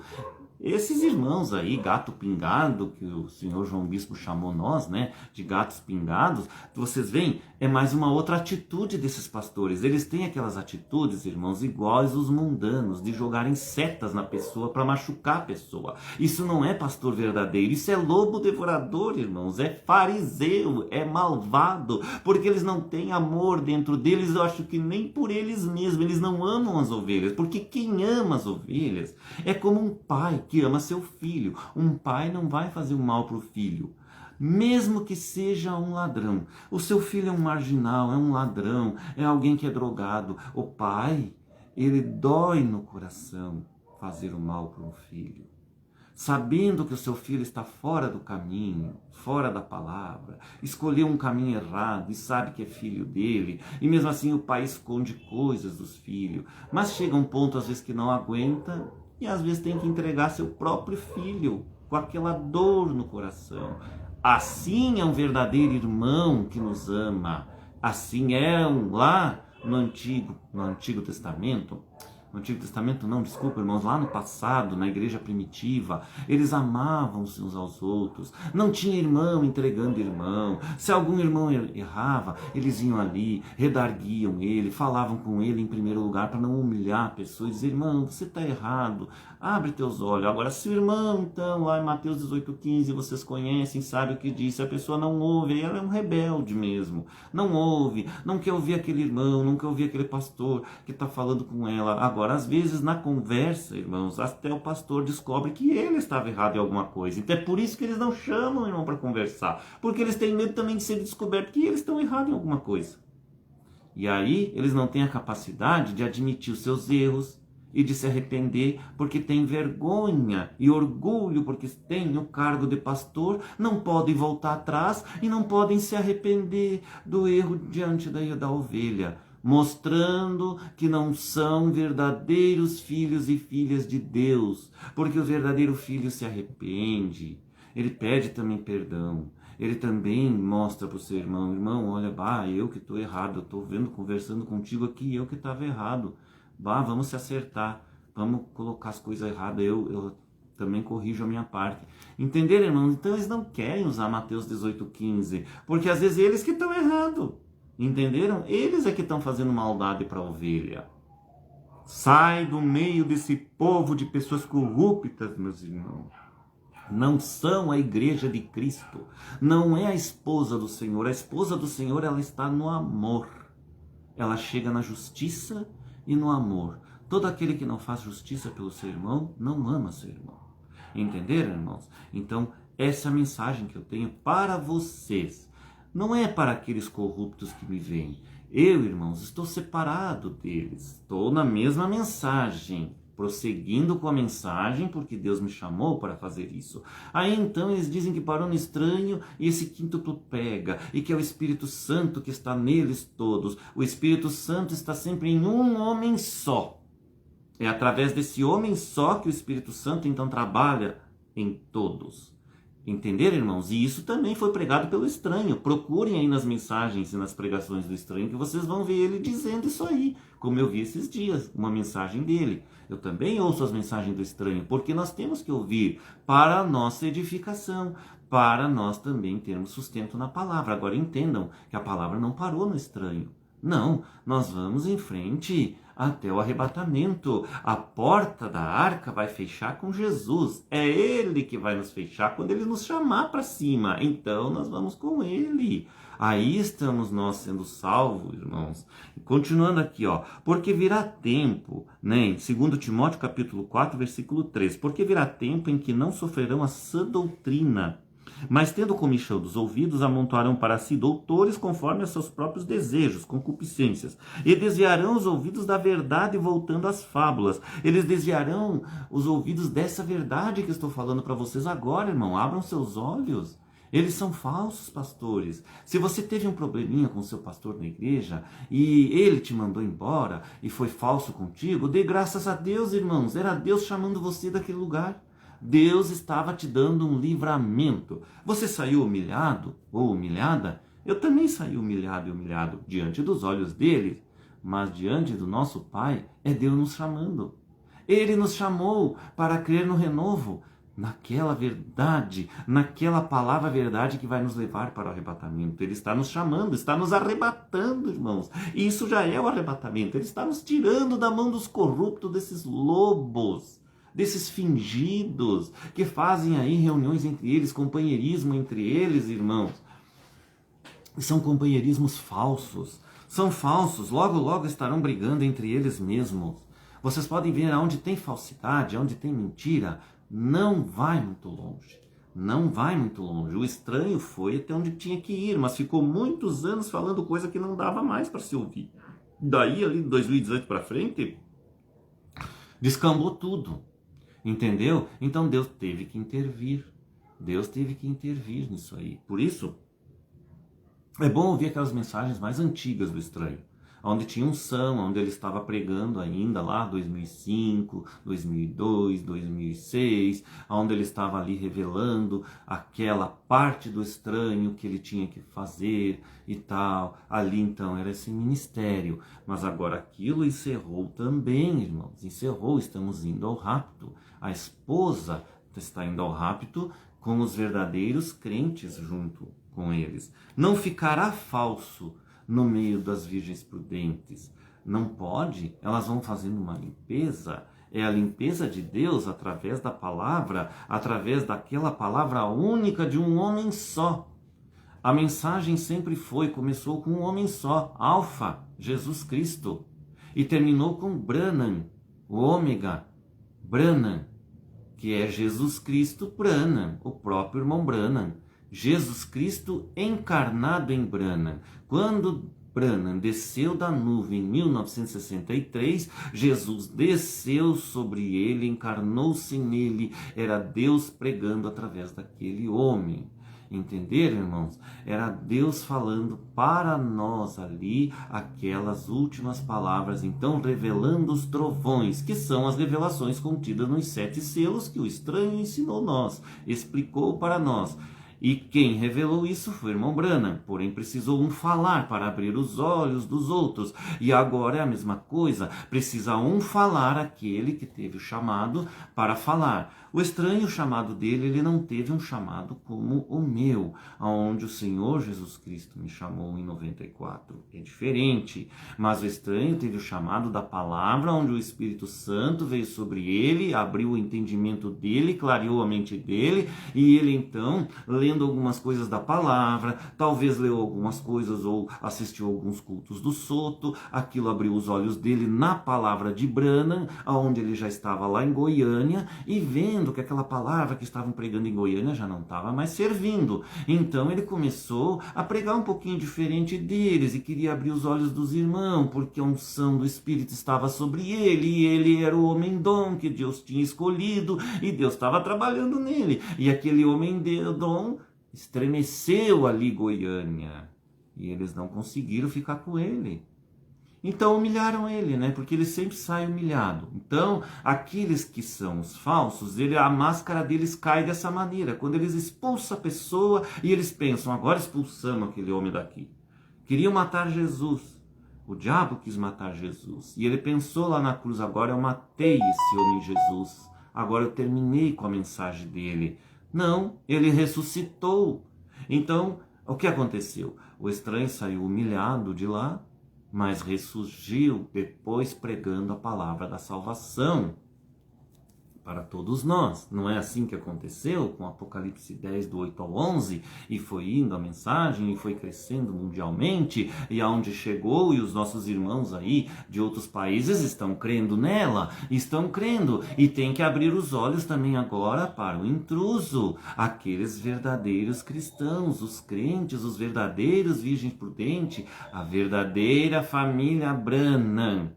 Speaker 1: Esses irmãos aí, gato pingado, que o senhor João Bispo chamou nós, né, de gatos pingados, vocês veem, é mais uma outra atitude desses pastores. Eles têm aquelas atitudes, irmãos, iguais os mundanos, de jogarem setas na pessoa para machucar a pessoa. Isso não é pastor verdadeiro, isso é lobo devorador, irmãos, é fariseu, é malvado, porque eles não têm amor dentro deles, eu acho que nem por eles mesmos, eles não amam as ovelhas, porque quem ama as ovelhas é como um pai que ama seu filho. Um pai não vai fazer o mal para o filho, mesmo que seja um ladrão. O seu filho é um marginal, é um ladrão, é alguém que é drogado. O pai, ele dói no coração fazer o mal para um filho, sabendo que o seu filho está fora do caminho, fora da palavra, escolheu um caminho errado e sabe que é filho dele, e mesmo assim o pai esconde coisas dos filhos, mas chega um ponto às vezes que não aguenta e às vezes tem que entregar seu próprio filho com aquela dor no coração. Assim é um verdadeiro irmão que nos ama. Assim eram lá no Antigo Testamento. No Antigo Testamento não, desculpa, irmãos, lá no passado, na igreja primitiva, eles amavam-se uns aos outros, não tinha irmão entregando irmão, se algum irmão errava, eles iam ali, redarguiam ele, falavam com ele em primeiro lugar para não humilhar a pessoa e dizer, irmão, você está errado, abre teus olhos. Agora, se o irmão, então, lá em Mateus 18,15, vocês conhecem, sabem o que disse, a pessoa não ouve, ela é um rebelde mesmo, não ouve, não quer ouvir aquele irmão, não quer ouvir aquele pastor que está falando com ela. Agora, às vezes, na conversa, irmãos, até o pastor descobre que ele estava errado em alguma coisa. Então é por isso que eles não chamam o irmão para conversar, porque eles têm medo também de ser descoberto que eles estão errados em alguma coisa. E aí, eles não têm a capacidade de admitir os seus erros e de se arrepender, porque tem vergonha e orgulho, porque têm o cargo de pastor, não podem voltar atrás e não podem se arrepender do erro diante da ovelha, mostrando que não são verdadeiros filhos e filhas de Deus, porque o verdadeiro filho se arrepende, ele pede também perdão, ele também mostra para o seu irmão, irmão, olha, eu que estou errado, eu estou vendo, conversando contigo aqui, eu que estava errado, vamos se acertar, vamos colocar as coisas erradas, eu também corrijo a minha parte. Entenderam, irmão? Então eles não querem usar Mateus 18,15, porque às vezes eles que estão errados. Entenderam? Eles é que estão fazendo maldade para a ovelha. Sai do meio desse povo de pessoas corruptas, meus irmãos. Não são a igreja de Cristo. Não é a esposa do Senhor. A esposa do Senhor, ela está no amor. Ela chega na justiça e no amor. Todo aquele que não faz justiça pelo seu irmão, não ama seu irmão. Entenderam, irmãos? Então, essa é a mensagem que eu tenho para vocês. Não é para aqueles corruptos que me veem. Eu, irmãos, estou separado deles. Estou na mesma mensagem, prosseguindo com a mensagem, porque Deus me chamou para fazer isso. Aí então eles dizem que parou no estranho e esse quíntuplo pega, e que é o Espírito Santo que está neles todos. O Espírito Santo está sempre em um homem só. É através desse homem só que o Espírito Santo então trabalha em todos. Entenderam, irmãos? E isso também foi pregado pelo estranho. Procurem aí nas mensagens e nas pregações do estranho que vocês vão ver ele dizendo isso aí. Como eu vi esses dias, uma mensagem dele. Eu também ouço as mensagens do estranho, porque nós temos que ouvir para a nossa edificação, para nós também termos sustento na palavra. Agora entendam que a palavra não parou no estranho. Não, nós vamos em frente até o arrebatamento. A porta da arca vai fechar com Jesus. É Ele que vai nos fechar quando Ele nos chamar para cima. Então nós vamos com Ele. Aí estamos nós sendo salvos, irmãos. Continuando aqui, ó. Porque virá tempo, né? Em 2 Timóteo capítulo 4, versículo 3. Porque virá tempo em que não sofrerão a sã doutrina, mas tendo comichão dos ouvidos, amontoarão para si doutores conforme a seus próprios desejos, concupiscências, e desviarão os ouvidos da verdade, voltando às fábulas. Eles desviarão os ouvidos dessa verdade que estou falando para vocês agora, irmão. Abram seus olhos. Eles são falsos pastores. Se você teve um probleminha com o seu pastor na igreja e ele te mandou embora e foi falso contigo, dê graças a Deus, irmãos. Era Deus chamando você daquele lugar. Deus estava te dando um livramento. Você saiu humilhado ou humilhada? Eu também saí humilhado e humilhado diante dos olhos dele, mas diante do nosso Pai é Deus nos chamando. Ele nos chamou para crer no renovo, naquela verdade, naquela palavra verdade que vai nos levar para o arrebatamento. Ele está nos chamando, está nos arrebatando, irmãos. E isso já é o arrebatamento. Ele está nos tirando da mão dos corruptos, desses lobos, desses fingidos, que fazem aí reuniões entre eles, companheirismo entre eles, irmãos. São companheirismos falsos. São falsos, logo estarão brigando entre eles mesmos. Vocês podem ver aonde tem falsidade, aonde tem mentira, não vai muito longe. Não vai muito longe. O estranho foi até onde tinha que ir, mas ficou muitos anos falando coisa que não dava mais para se ouvir. Daí, ali de 2018 para frente, descambou tudo. Entendeu? Então Deus teve que intervir. Deus teve que intervir nisso aí. Por isso, é bom ouvir aquelas mensagens mais antigas do estranho, onde tinha unção, onde ele estava pregando ainda lá 2005, 2002, 2006, onde ele estava ali revelando aquela parte do estranho que ele tinha que fazer e tal. Ali então era esse ministério, mas agora aquilo encerrou também, irmãos, encerrou, estamos indo ao rapto. A esposa está indo ao rapto com os verdadeiros crentes junto com eles. Não ficará falso no meio das virgens prudentes. Não pode, elas vão fazendo uma limpeza. É a limpeza de Deus através da palavra, através daquela palavra única de um homem só. A mensagem sempre começou com um homem só, Alfa, Jesus Cristo, e terminou com Branham, o Ômega, Branham, que é Jesus Cristo Branham, o próprio irmão Branham. Jesus Cristo encarnado em Branham. Quando Branham desceu da nuvem em 1963, Jesus desceu sobre ele, encarnou-se nele, era Deus pregando através daquele homem. Entenderam, irmãos? Era Deus falando para nós ali aquelas últimas palavras, então revelando os trovões, que são as revelações contidas nos 7 selos que o estranho ensinou nós, explicou para nós. E quem revelou isso foi o irmão Branham, porém precisou um falar para abrir os olhos dos outros. E agora é a mesma coisa, precisa um falar, aquele que teve o chamado para falar. O estranho, o chamado dele, ele não teve um chamado como o meu, onde o Senhor Jesus Cristo me chamou em 94. É diferente, mas o estranho teve o chamado da palavra, onde o Espírito Santo veio sobre ele, abriu o entendimento dele, clareou a mente dele, e ele então, lendo algumas coisas da palavra, talvez leu algumas coisas ou assistiu alguns cultos do Soto, aquilo abriu os olhos dele na palavra de Branham, onde ele já estava lá em Goiânia, e vendo que aquela palavra que estavam pregando em Goiânia já não estava mais servindo. Então ele começou a pregar um pouquinho diferente deles e queria abrir os olhos dos irmãos, porque a unção do Espírito estava sobre ele, e ele era o homem-dom que Deus tinha escolhido, e Deus estava trabalhando nele. E aquele homem-dom estremeceu ali Goiânia, e eles não conseguiram ficar com ele. Então humilharam ele, né? Porque ele sempre sai humilhado. Então, aqueles que são os falsos, a máscara deles cai dessa maneira. Quando eles expulsam a pessoa e eles pensam, agora expulsamos aquele homem daqui. Queriam matar Jesus. O diabo quis matar Jesus. E ele pensou lá na cruz, agora eu matei esse homem Jesus. Agora eu terminei com a mensagem dele. Não, ele ressuscitou. Então, o que aconteceu? O estranho saiu humilhado de lá, mas ressurgiu depois pregando a palavra da salvação para todos nós. Não é assim que aconteceu com Apocalipse 10, do 8 ao 11, e foi indo a mensagem, e foi crescendo mundialmente, e aonde chegou, e os nossos irmãos aí de outros países estão crendo nela, estão crendo, e tem que abrir os olhos também agora para o intruso, aqueles verdadeiros cristãos, os crentes, os verdadeiros virgens prudentes, a verdadeira família Branham,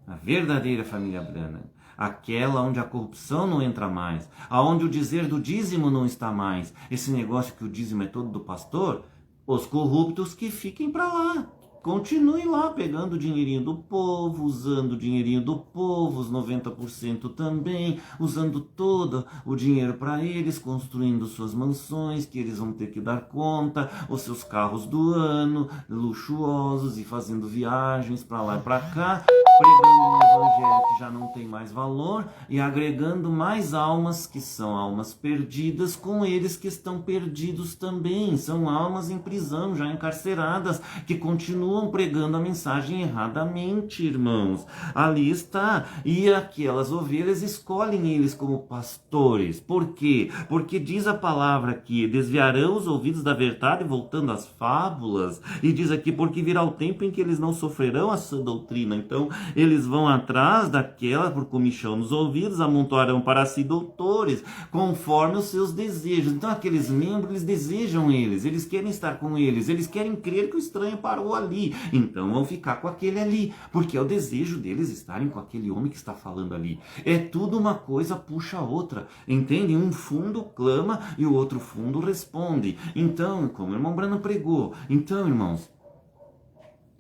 Speaker 1: a verdadeira família Branham. Aquela onde a corrupção não entra mais, aonde o dizer do dízimo não está mais. Esse negócio que o dízimo é todo do pastor, os corruptos que fiquem para lá. Continuem lá pegando o dinheirinho do povo, usando o dinheirinho do povo, os 90% também, usando todo o dinheiro para eles, construindo suas mansões, que eles vão ter que dar conta, os seus carros do ano, luxuosos, e fazendo viagens para lá e para cá, pregando um evangelho que já não tem mais valor e agregando mais almas que são almas perdidas com eles que estão perdidos também. São almas em prisão, já encarceradas, que continuam pregando a mensagem erradamente, irmãos. Ali está. E aquelas ovelhas escolhem eles como pastores. Por quê? Porque diz a palavra que desviarão os ouvidos da verdade, voltando às fábulas. E diz aqui, porque virá o tempo em que eles não sofrerão a sã doutrina. Então, eles vão atrás daquela por comichão nos ouvidos, amontoarão para si doutores, conforme os seus desejos. Então, aqueles membros, eles desejam eles querem estar com eles querem crer que o estranho parou ali. Então, vão ficar com aquele ali, porque é o desejo deles estarem com aquele homem que está falando ali. É tudo uma coisa puxa a outra, entende? Um fundo clama e o outro fundo responde. Então, como o irmão Branham pregou, então, irmãos,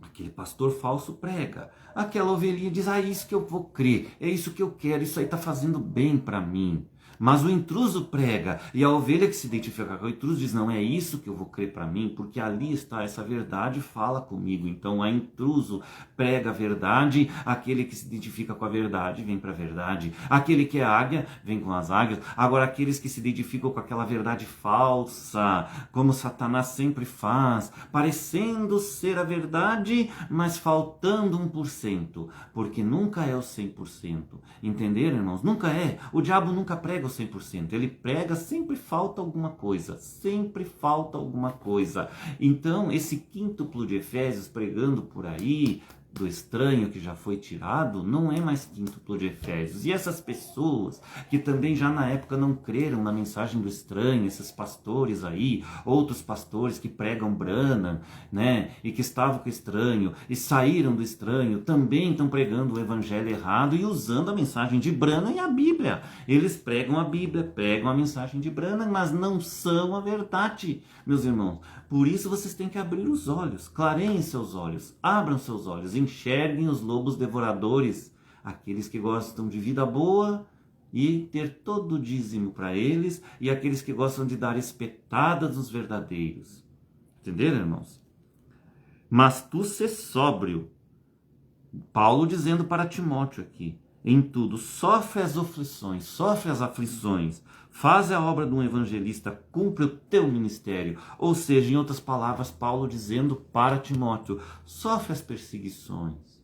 Speaker 1: aquele pastor falso prega, aquela ovelhinha diz, é isso que eu vou crer, é isso que eu quero, isso aí está fazendo bem para mim. Mas o intruso prega, e a ovelha que se identifica com o intruso diz, não é isso que eu vou crer para mim, porque ali está essa verdade, fala comigo. Então a intruso prega a verdade, aquele que se identifica com a verdade vem para a verdade, aquele que é águia vem com as águias. Agora aqueles que se identificam com aquela verdade falsa, como Satanás sempre faz, parecendo ser a verdade, mas faltando 1%, porque nunca é o 100%, entenderam, irmãos? Nunca é, o diabo nunca prega o 100%, ele prega, sempre falta alguma coisa, sempre falta alguma coisa. Então, esse quíntuplo de Efésios pregando por aí, do estranho que já foi tirado, não é mais quíntuplo de Efésios. E essas pessoas que também já na época não creram na mensagem do estranho, esses pastores aí, outros pastores que pregam Branham, né, e que estavam com o estranho e saíram do estranho, também estão pregando o evangelho errado e usando a mensagem de Branham e a Bíblia. Eles pregam a Bíblia, pregam a mensagem de Branham, mas não são a verdade, meus irmãos. Por isso vocês têm que abrir os olhos, clareiem seus olhos, abram seus olhos, enxerguem os lobos devoradores, aqueles que gostam de vida boa e ter todo o dízimo para eles, e aqueles que gostam de dar espetadas nos verdadeiros. Entenderam, irmãos? Mas tu sê sóbrio. Paulo dizendo para Timóteo aqui, em tudo, sofre as aflições, faz a obra de um evangelista, cumpre o teu ministério. Ou seja, em outras palavras, Paulo dizendo para Timóteo, sofre as perseguições.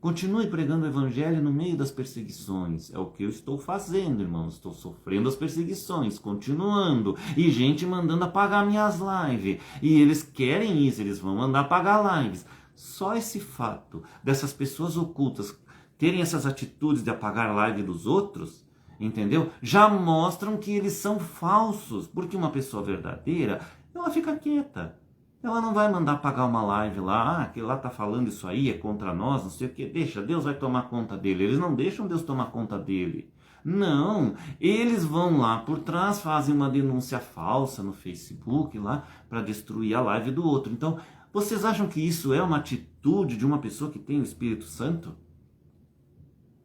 Speaker 1: Continue pregando o evangelho no meio das perseguições. É o que eu estou fazendo, irmãos. Estou sofrendo as perseguições, continuando. E gente mandando apagar minhas lives. E eles querem isso, eles vão mandar apagar lives. Só esse fato dessas pessoas ocultas terem essas atitudes de apagar a live dos outros, entendeu? Já mostram que eles são falsos. Porque uma pessoa verdadeira, ela fica quieta. Ela não vai mandar apagar uma live lá, aquele lá tá falando isso aí, é contra nós, não sei o que. Deixa, Deus vai tomar conta dele. Eles não deixam Deus tomar conta dele. Não, eles vão lá por trás, fazem uma denúncia falsa no Facebook lá, para destruir a live do outro. Então, vocês acham que isso é uma atitude de uma pessoa que tem o Espírito Santo?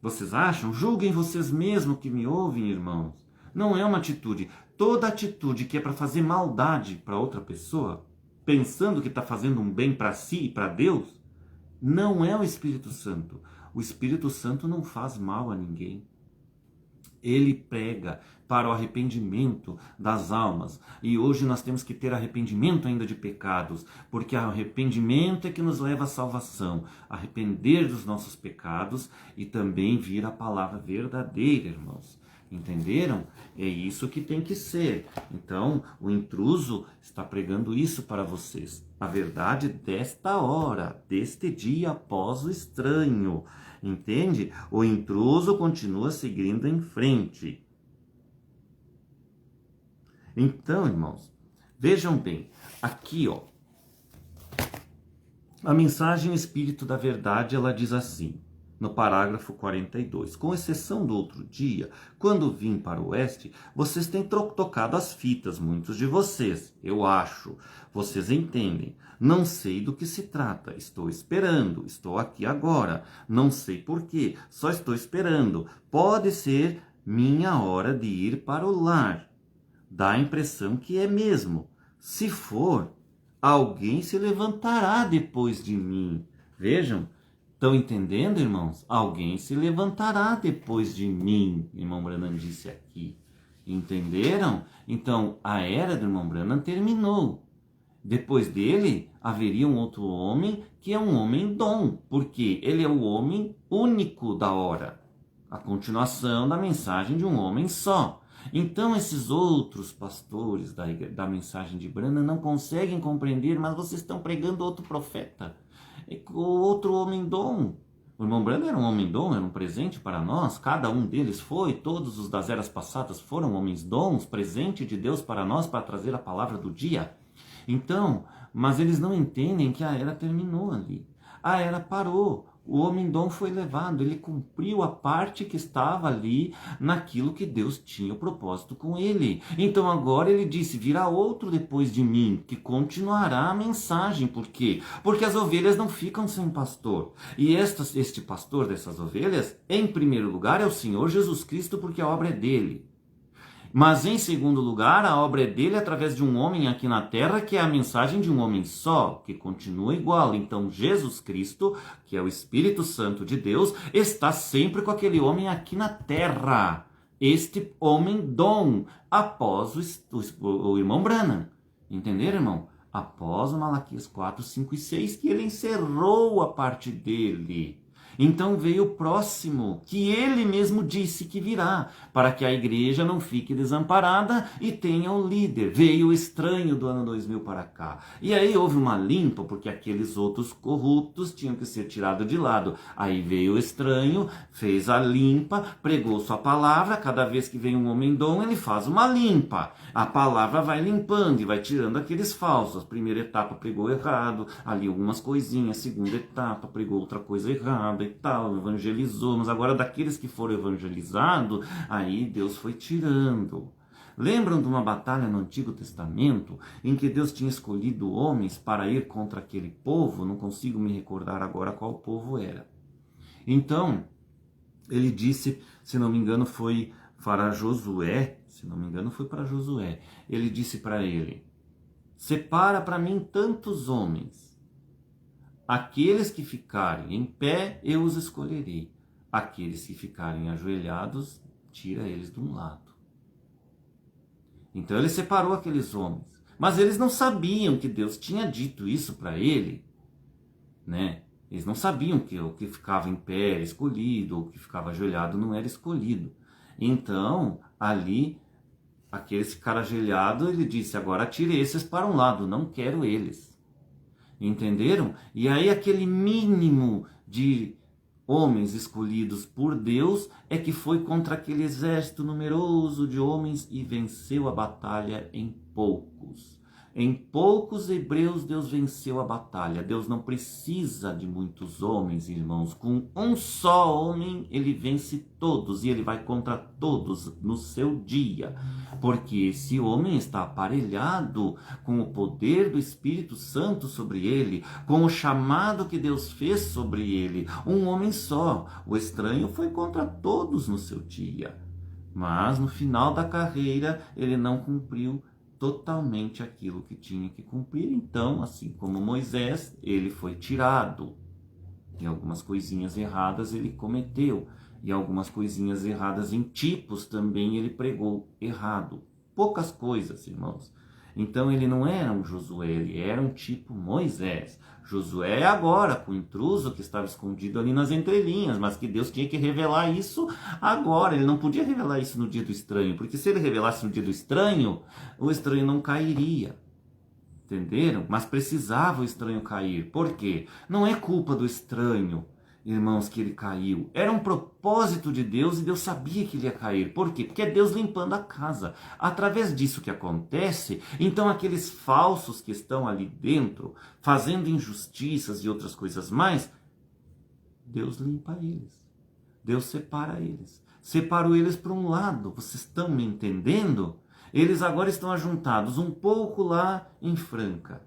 Speaker 1: Vocês acham? Julguem vocês mesmos que me ouvem, irmãos. Não é uma atitude. Toda atitude que é para fazer maldade para outra pessoa, pensando que está fazendo um bem para si e para Deus, não é o Espírito Santo. O Espírito Santo não faz mal a ninguém. ele prega para o arrependimento das almas. E hoje nós temos que ter arrependimento ainda de pecados, porque arrependimento é que nos leva à salvação. Arrepender dos nossos pecados e também vir a palavra verdadeira, irmãos. Entenderam? É isso que tem que ser. Então, o intruso está pregando isso para vocês. A verdade desta hora, deste dia após o estranho. Entende? O intruso continua seguindo em frente. Então, irmãos, vejam bem, aqui, ó, a mensagem Espírito da Verdade, ela diz assim, no parágrafo 42, com exceção do outro dia, quando vim para o oeste, vocês têm tocado as fitas, muitos de vocês, eu acho, vocês entendem, não sei do que se trata, estou esperando, estou aqui agora, não sei porquê, só estou esperando, pode ser minha hora de ir para o lar. Dá a impressão que é mesmo. Se for, alguém se levantará depois de mim. Vejam, estão entendendo, irmãos? Alguém se levantará depois de mim, irmão Branham disse aqui. Entenderam? Então, a era do irmão Branham terminou. Depois dele, haveria um outro homem que é um homem dom, porque ele é o homem único da hora. A continuação da mensagem de um homem só. Então esses outros pastores da mensagem de Branham não conseguem compreender, mas vocês estão pregando outro profeta, outro homem-dom. O irmão Branham era um homem-dom, era um presente para nós, cada um deles foi, todos os das eras passadas foram homens-dons, presente de Deus para nós, para trazer a palavra do dia. Então, mas eles não entendem que a era terminou ali, a era parou. O homem-dom foi levado, ele cumpriu a parte que estava ali naquilo que Deus tinha o propósito com ele. Então agora ele disse, virá outro depois de mim, que continuará a mensagem. Por quê? Porque as ovelhas não ficam sem pastor. E este pastor dessas ovelhas, em primeiro lugar, é o Senhor Jesus Cristo, porque a obra é dele. Mas em segundo lugar, a obra é dele através de um homem aqui na terra, que é a mensagem de um homem só, que continua igual. Então Jesus Cristo, que é o Espírito Santo de Deus, está sempre com aquele homem aqui na terra. Este homem dom, após o irmão Branham. Entenderam, irmão? Após o Malaquias 4, 5 e 6, que ele encerrou a parte dele. Então veio o próximo, que ele mesmo disse que virá, para que a igreja não fique desamparada e tenha um líder. Veio o estranho do ano 2000 para cá. E aí houve uma limpa, porque aqueles outros corruptos tinham que ser tirados de lado. Aí veio o estranho, fez a limpa, pregou sua palavra. Cada vez que vem um homem-dom, ele faz uma limpa. A palavra vai limpando e vai tirando aqueles falsos. A primeira etapa pregou errado, ali algumas coisinhas. A segunda etapa pregou outra coisa errada e tal, evangelizou, mas agora daqueles que foram evangelizados, aí Deus foi tirando. Lembram de uma batalha no Antigo Testamento, em que Deus tinha escolhido homens para ir contra aquele povo? Não consigo me recordar agora qual povo era. Então, ele disse, se não me engano foi para Josué, ele disse para ele, separa para mim tantos homens, aqueles que ficarem em pé, eu os escolherei. Aqueles que ficarem ajoelhados, tira eles de um lado. Então ele separou aqueles homens. Mas eles não sabiam que Deus tinha dito isso para ele, né? Eles não sabiam que o que ficava em pé era escolhido, ou o que ficava ajoelhado não era escolhido. Então, ali, aqueles que ficaram ajoelhados, ele disse, agora tire esses para um lado, não quero eles. Entenderam? E aí aquele mínimo de homens escolhidos por Deus é que foi contra aquele exército numeroso de homens e venceu a batalha em poucos. Em poucos hebreus Deus venceu a batalha. Deus não precisa de muitos homens, irmãos. Com um só homem ele vence todos e ele vai contra todos no seu dia. Porque esse homem está aparelhado com o poder do Espírito Santo sobre ele, com o chamado que Deus fez sobre ele. Um homem só. O estranho foi contra todos no seu dia. Mas no final da carreira ele não cumpriu totalmente aquilo que tinha que cumprir. Então, assim como Moisés, ele foi tirado. E algumas coisinhas erradas ele cometeu. E algumas coisinhas erradas em tipos também ele pregou errado. Poucas coisas, irmãos. Então ele não era um Josué, ele era um tipo Moisés. Josué é agora, com o intruso que estava escondido ali nas entrelinhas, mas que Deus tinha que revelar isso agora. Ele não podia revelar isso no dia do estranho, porque se ele revelasse no dia do estranho, o estranho não cairia. Entenderam? Mas precisava o estranho cair. Por quê? Não é culpa do estranho, irmãos, que ele caiu. Era um propósito de Deus e Deus sabia que ele ia cair. Por quê? Porque é Deus limpando a casa. Através disso que acontece, então aqueles falsos que estão ali dentro, fazendo injustiças e outras coisas mais, Deus limpa eles. Deus separa eles. Separou eles para um lado. Vocês estão me entendendo? Eles agora estão ajuntados um pouco lá em Franca.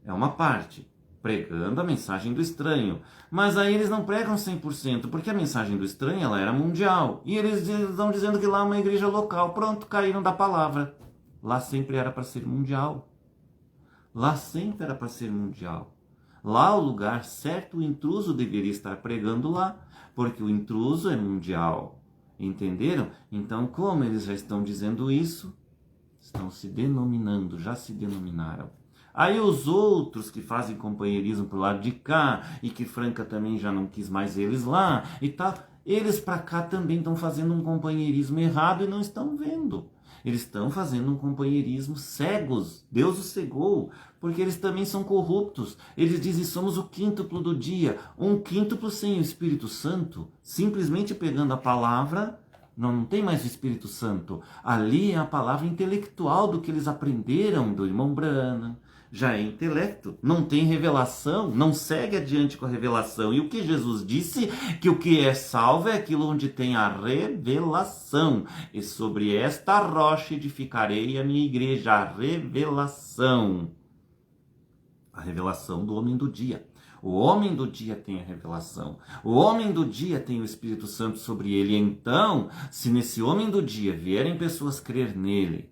Speaker 1: É uma parte, pregando a mensagem do estranho. Mas aí eles não pregam 100%, porque a mensagem do estranho ela era mundial. E eles estão dizendo que lá é uma igreja local. Pronto, caíram da palavra. Lá sempre era para ser mundial. Lá sempre era para ser mundial. Lá o lugar certo, o intruso deveria estar pregando lá, porque o intruso é mundial. Entenderam? Então, como eles já estão dizendo isso, estão se denominando, já se denominaram. Aí os outros que fazem companheirismo pro lado de cá, e que Franca também já não quis mais eles lá, e tal, eles para cá também estão fazendo um companheirismo errado e não estão vendo. Eles estão fazendo um companheirismo cegos. Deus os cegou, porque eles também são corruptos. Eles dizem, somos o quíntuplo do dia. Um quíntuplo sem o Espírito Santo, simplesmente pegando a palavra. Não tem mais o Espírito Santo. Ali é a palavra intelectual do que eles aprenderam do irmão Branham. Já é intelecto, não tem revelação, não segue adiante com a revelação. E o que Jesus disse? Que o que é salvo é aquilo onde tem a revelação. E sobre esta rocha edificarei a minha igreja, a revelação. A revelação do homem do dia. O homem do dia tem a revelação. O homem do dia tem o Espírito Santo sobre ele. Então, se nesse homem do dia vierem pessoas crer nele,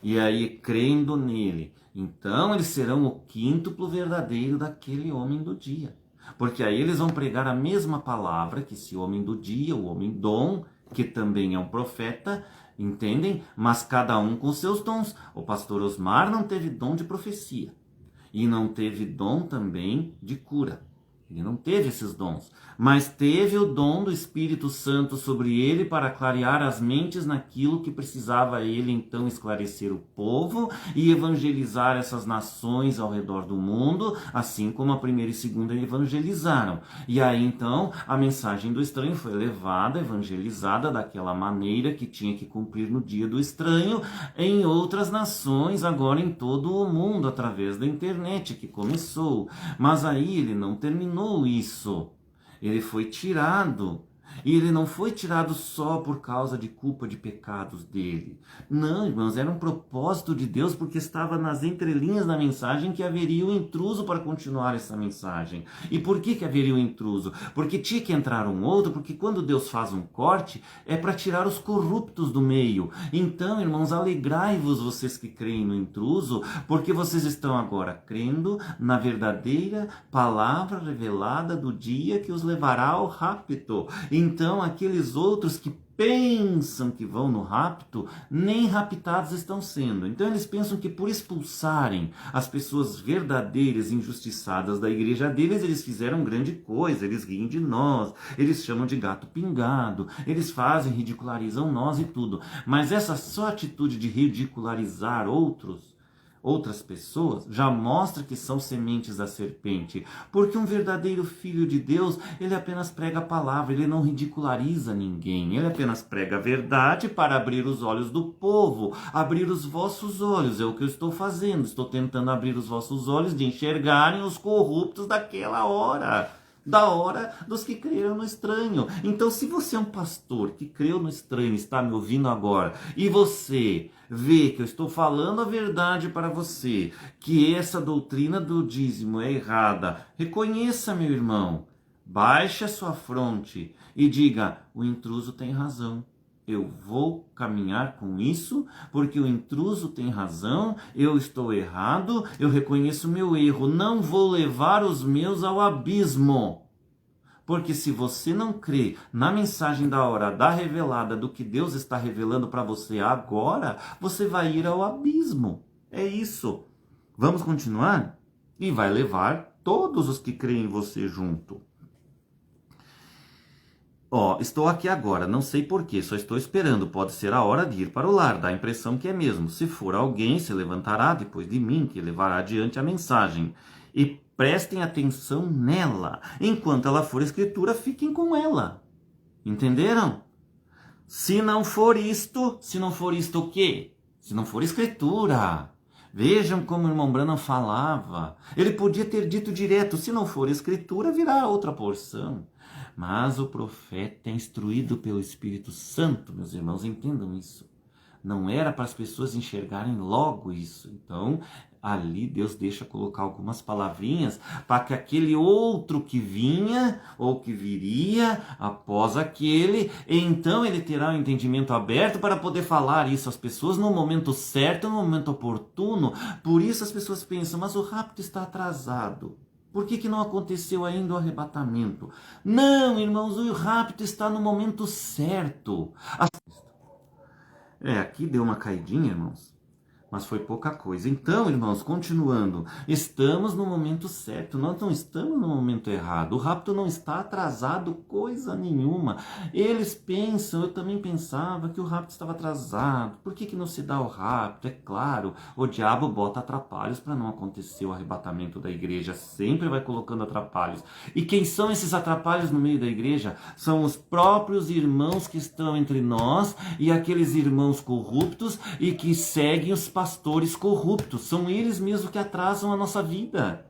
Speaker 1: e aí crendo nele, então eles serão o quíntuplo verdadeiro daquele homem do dia. Porque aí eles vão pregar a mesma palavra que esse homem do dia, o homem dom, que também é um profeta, entendem? Mas cada um com seus dons. O pastor Osmar não teve dom de profecia. E não teve dom também de cura. Ele não teve esses dons. Mas teve o dom do Espírito Santo sobre ele para clarear as mentes naquilo que precisava ele então esclarecer o povo e evangelizar essas nações ao redor do mundo, assim como a primeira e segunda evangelizaram. E aí então a mensagem do estranho foi levada, evangelizada daquela maneira que tinha que cumprir no dia do estranho em outras nações, agora em todo o mundo, através da internet que começou. Mas aí ele não terminou isso. Ele foi tirado. E ele não foi tirado só por causa de culpa de pecados dele. Não, irmãos, era um propósito de Deus, porque estava nas entrelinhas da mensagem que haveria um intruso para continuar essa mensagem. E por que haveria um intruso? Porque tinha que entrar um outro, porque quando Deus faz um corte, é para tirar os corruptos do meio. Então, irmãos, alegrai-vos vocês que creem no intruso, porque vocês estão agora crendo na verdadeira palavra revelada do dia que os levará ao rapto. Então, aqueles outros que pensam que vão no rapto, nem raptados estão sendo. Então, eles pensam que por expulsarem as pessoas verdadeiras e injustiçadas da igreja deles, eles fizeram grande coisa, eles riem de nós, eles chamam de gato pingado, eles fazem, ridicularizam nós e tudo. Mas essa só atitude de ridicularizar outras pessoas, já mostra que são sementes da serpente. Porque um verdadeiro filho de Deus, ele apenas prega a palavra, ele não ridiculariza ninguém, ele apenas prega a verdade para abrir os olhos do povo, abrir os vossos olhos, é o que eu estou fazendo, estou tentando abrir os vossos olhos de enxergarem os corruptos daquela hora. Da hora dos que creram no estranho. Então, se você é um pastor que creu no estranho, está me ouvindo agora, e você vê que eu estou falando a verdade para você, que essa doutrina do dízimo é errada, reconheça, meu irmão, baixe a sua fronte e diga, o intruso tem razão. Eu vou caminhar com isso, porque o intruso tem razão, eu estou errado, eu reconheço meu erro, não vou levar os meus ao abismo. Porque se você não crê na mensagem da hora, da revelada, do que Deus está revelando para você agora, você vai ir ao abismo. É isso. Vamos continuar? E vai levar todos os que creem em você junto. Estou aqui agora, não sei porquê, só estou esperando, pode ser a hora de ir para o lar, dá a impressão que é mesmo. Se for alguém, se levantará depois de mim, que levará adiante a mensagem. E prestem atenção nela. Enquanto ela for escritura, fiquem com ela. Entenderam? Se não for isto o quê? Se não for escritura. Vejam como o irmão Branham falava. Ele podia ter dito direto, se não for escritura, virá outra porção. Mas o profeta é instruído pelo Espírito Santo, meus irmãos, entendam isso. Não era para as pessoas enxergarem logo isso. Então, ali Deus deixa colocar algumas palavrinhas para que aquele outro que vinha ou que viria após aquele, então ele terá o entendimento aberto para poder falar isso às pessoas no momento certo, no momento oportuno. Por isso as pessoas pensam, mas o rapto está atrasado. Por que não aconteceu ainda o arrebatamento? Não, irmãos, o rapto está no momento certo. Aqui deu uma caidinha, irmãos, mas foi pouca coisa. Então, irmãos, continuando, estamos no momento certo, nós não estamos no momento errado. O rapto não está atrasado coisa nenhuma. Eles pensam, eu também pensava que o rapto estava atrasado. Por que não se dá o rapto? É claro, o diabo bota atrapalhos para não acontecer o arrebatamento da igreja, sempre vai colocando atrapalhos. E quem são esses atrapalhos no meio da igreja? São os próprios irmãos que estão entre nós e aqueles irmãos corruptos e que seguem os pastores corruptos. São eles mesmos que atrasam a nossa vida.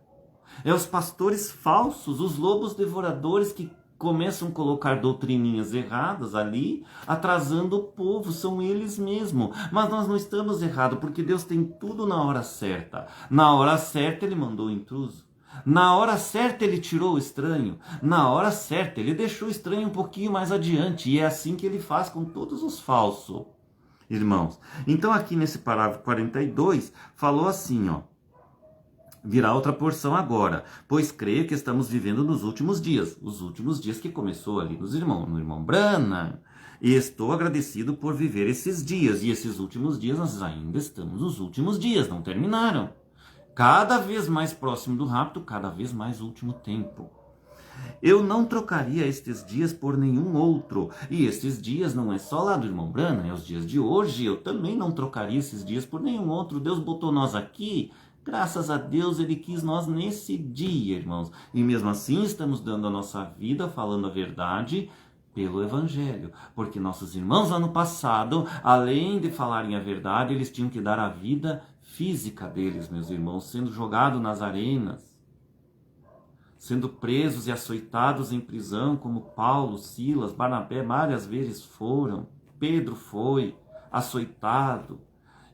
Speaker 1: É os pastores falsos, os lobos devoradores que começam a colocar doutrininhas erradas ali, atrasando o povo. São eles mesmos. Mas nós não estamos errados, porque Deus tem tudo na hora certa. Na hora certa ele mandou o intruso. Na hora certa ele tirou o estranho. Na hora certa ele deixou o estranho um pouquinho mais adiante. E é assim que ele faz com todos os falsos. Irmãos, então aqui nesse parágrafo 42, falou assim, virá outra porção agora, pois creio que estamos vivendo nos últimos dias, os últimos dias que começou ali no irmão Branham, e estou agradecido por viver esses dias, e esses últimos dias nós ainda estamos nos últimos dias, não terminaram, cada vez mais próximo do rapto, cada vez mais último tempo. Eu não trocaria estes dias por nenhum outro. E estes dias não é só lá do irmão Branham, é os dias de hoje. Eu também não trocaria esses dias por nenhum outro. Deus botou nós aqui. Graças a Deus ele quis nós nesse dia, irmãos. E mesmo assim estamos dando a nossa vida, falando a verdade pelo Evangelho. Porque nossos irmãos ano passado, além de falarem a verdade, eles tinham que dar a vida física deles, meus irmãos, sendo jogados nas arenas, sendo presos e açoitados em prisão, como Paulo, Silas, Barnabé várias vezes foram. Pedro foi açoitado.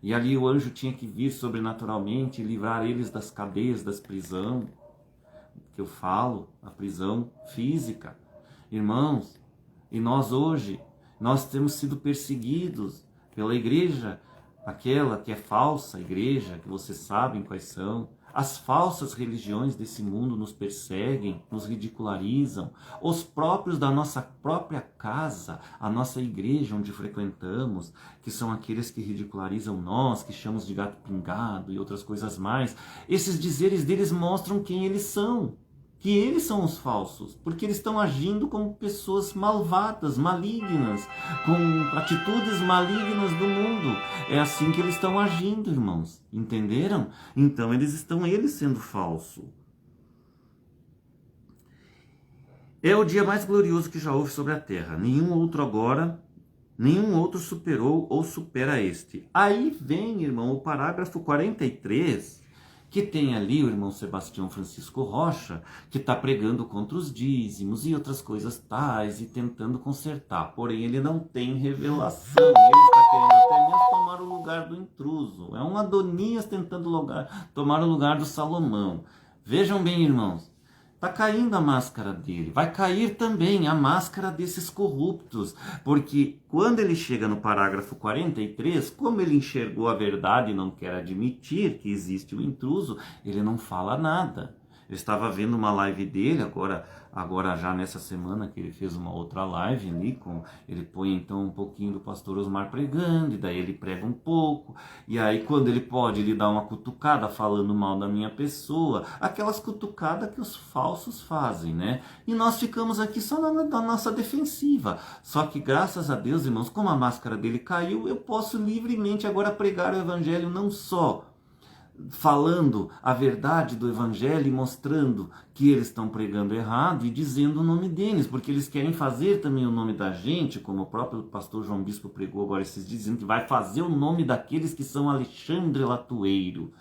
Speaker 1: E ali o anjo tinha que vir sobrenaturalmente e livrar eles das cadeias, das prisões. Que eu falo, a prisão física. Irmãos, e nós hoje, nós temos sido perseguidos pela igreja, aquela que é falsa igreja, que vocês sabem quais são. As falsas religiões desse mundo nos perseguem, nos ridicularizam. Os próprios da nossa própria casa, a nossa igreja onde frequentamos, que são aqueles que ridicularizam nós, que chamamos de gato pingado e outras coisas mais. Esses dizeres deles mostram quem eles são. Que eles são os falsos, porque eles estão agindo como pessoas malvadas, malignas, com atitudes malignas do mundo. É assim que eles estão agindo, irmãos. Entenderam? Então eles sendo falsos. É o dia mais glorioso que já houve sobre a terra. Nenhum outro superou ou supera este. Aí vem, irmão, o parágrafo 43, que tem ali o irmão Sebastião Francisco Rocha, que está pregando contra os dízimos e outras coisas tais, e tentando consertar. Porém, ele não tem revelação. Ele está querendo até mesmo tomar o lugar do intruso. É um Adonias tentando tomar o lugar do Salomão. Vejam bem, irmãos. Está caindo a máscara dele. Vai cair também a máscara desses corruptos. Porque quando ele chega no parágrafo 43, como ele enxergou a verdade e não quer admitir que existe o intruso, ele não fala nada. Eu estava vendo uma live dele, agora já nessa semana que ele fez uma outra live ali, ele põe então um pouquinho do pastor Osmar pregando, e daí ele prega um pouco, e aí quando ele pode, ele dá uma cutucada falando mal da minha pessoa, aquelas cutucadas que os falsos fazem, né? E nós ficamos aqui só na nossa defensiva. Só que graças a Deus, irmãos, como a máscara dele caiu, eu posso livremente agora pregar o evangelho não só falando a verdade do evangelho e mostrando que eles estão pregando errado e dizendo o nome deles, porque eles querem fazer também o nome da gente, como o próprio pastor João Bispo pregou agora esses dias, dizendo que vai fazer o nome daqueles que são Alexandre Latueiro,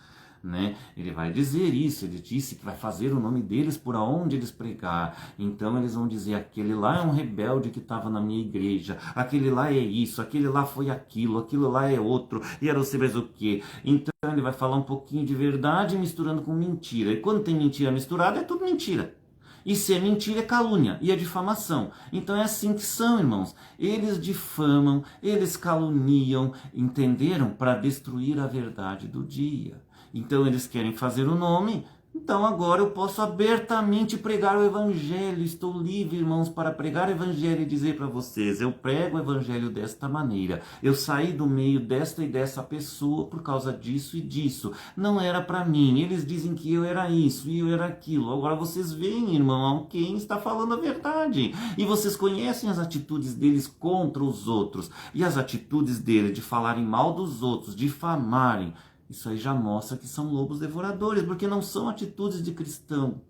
Speaker 1: né? Ele vai dizer isso, ele disse que vai fazer o nome deles por aonde eles pregar. Então eles vão dizer, aquele lá é um rebelde que estava na minha igreja, aquele lá é isso, aquele lá foi aquilo lá é outro, e era você mais o quê? Então ele vai falar um pouquinho de verdade misturando com mentira, e quando tem mentira misturada é tudo mentira. E se é mentira é calúnia e é difamação. Então é assim que são, irmãos. Eles difamam, eles caluniam, entenderam? Para destruir a verdade do dia. Então eles querem fazer o nome, então agora eu posso abertamente pregar o evangelho. Estou livre, irmãos, para pregar o evangelho e dizer para vocês, eu prego o evangelho desta maneira. Eu saí do meio desta e dessa pessoa por causa disso e disso. Não era para mim. Eles dizem que eu era isso e eu era aquilo. Agora vocês veem, irmão, quem está falando a verdade. E vocês conhecem as atitudes deles contra os outros. E as atitudes deles de falarem mal dos outros, difamarem. Isso aí já mostra que são lobos devoradores, porque não são atitudes de cristão.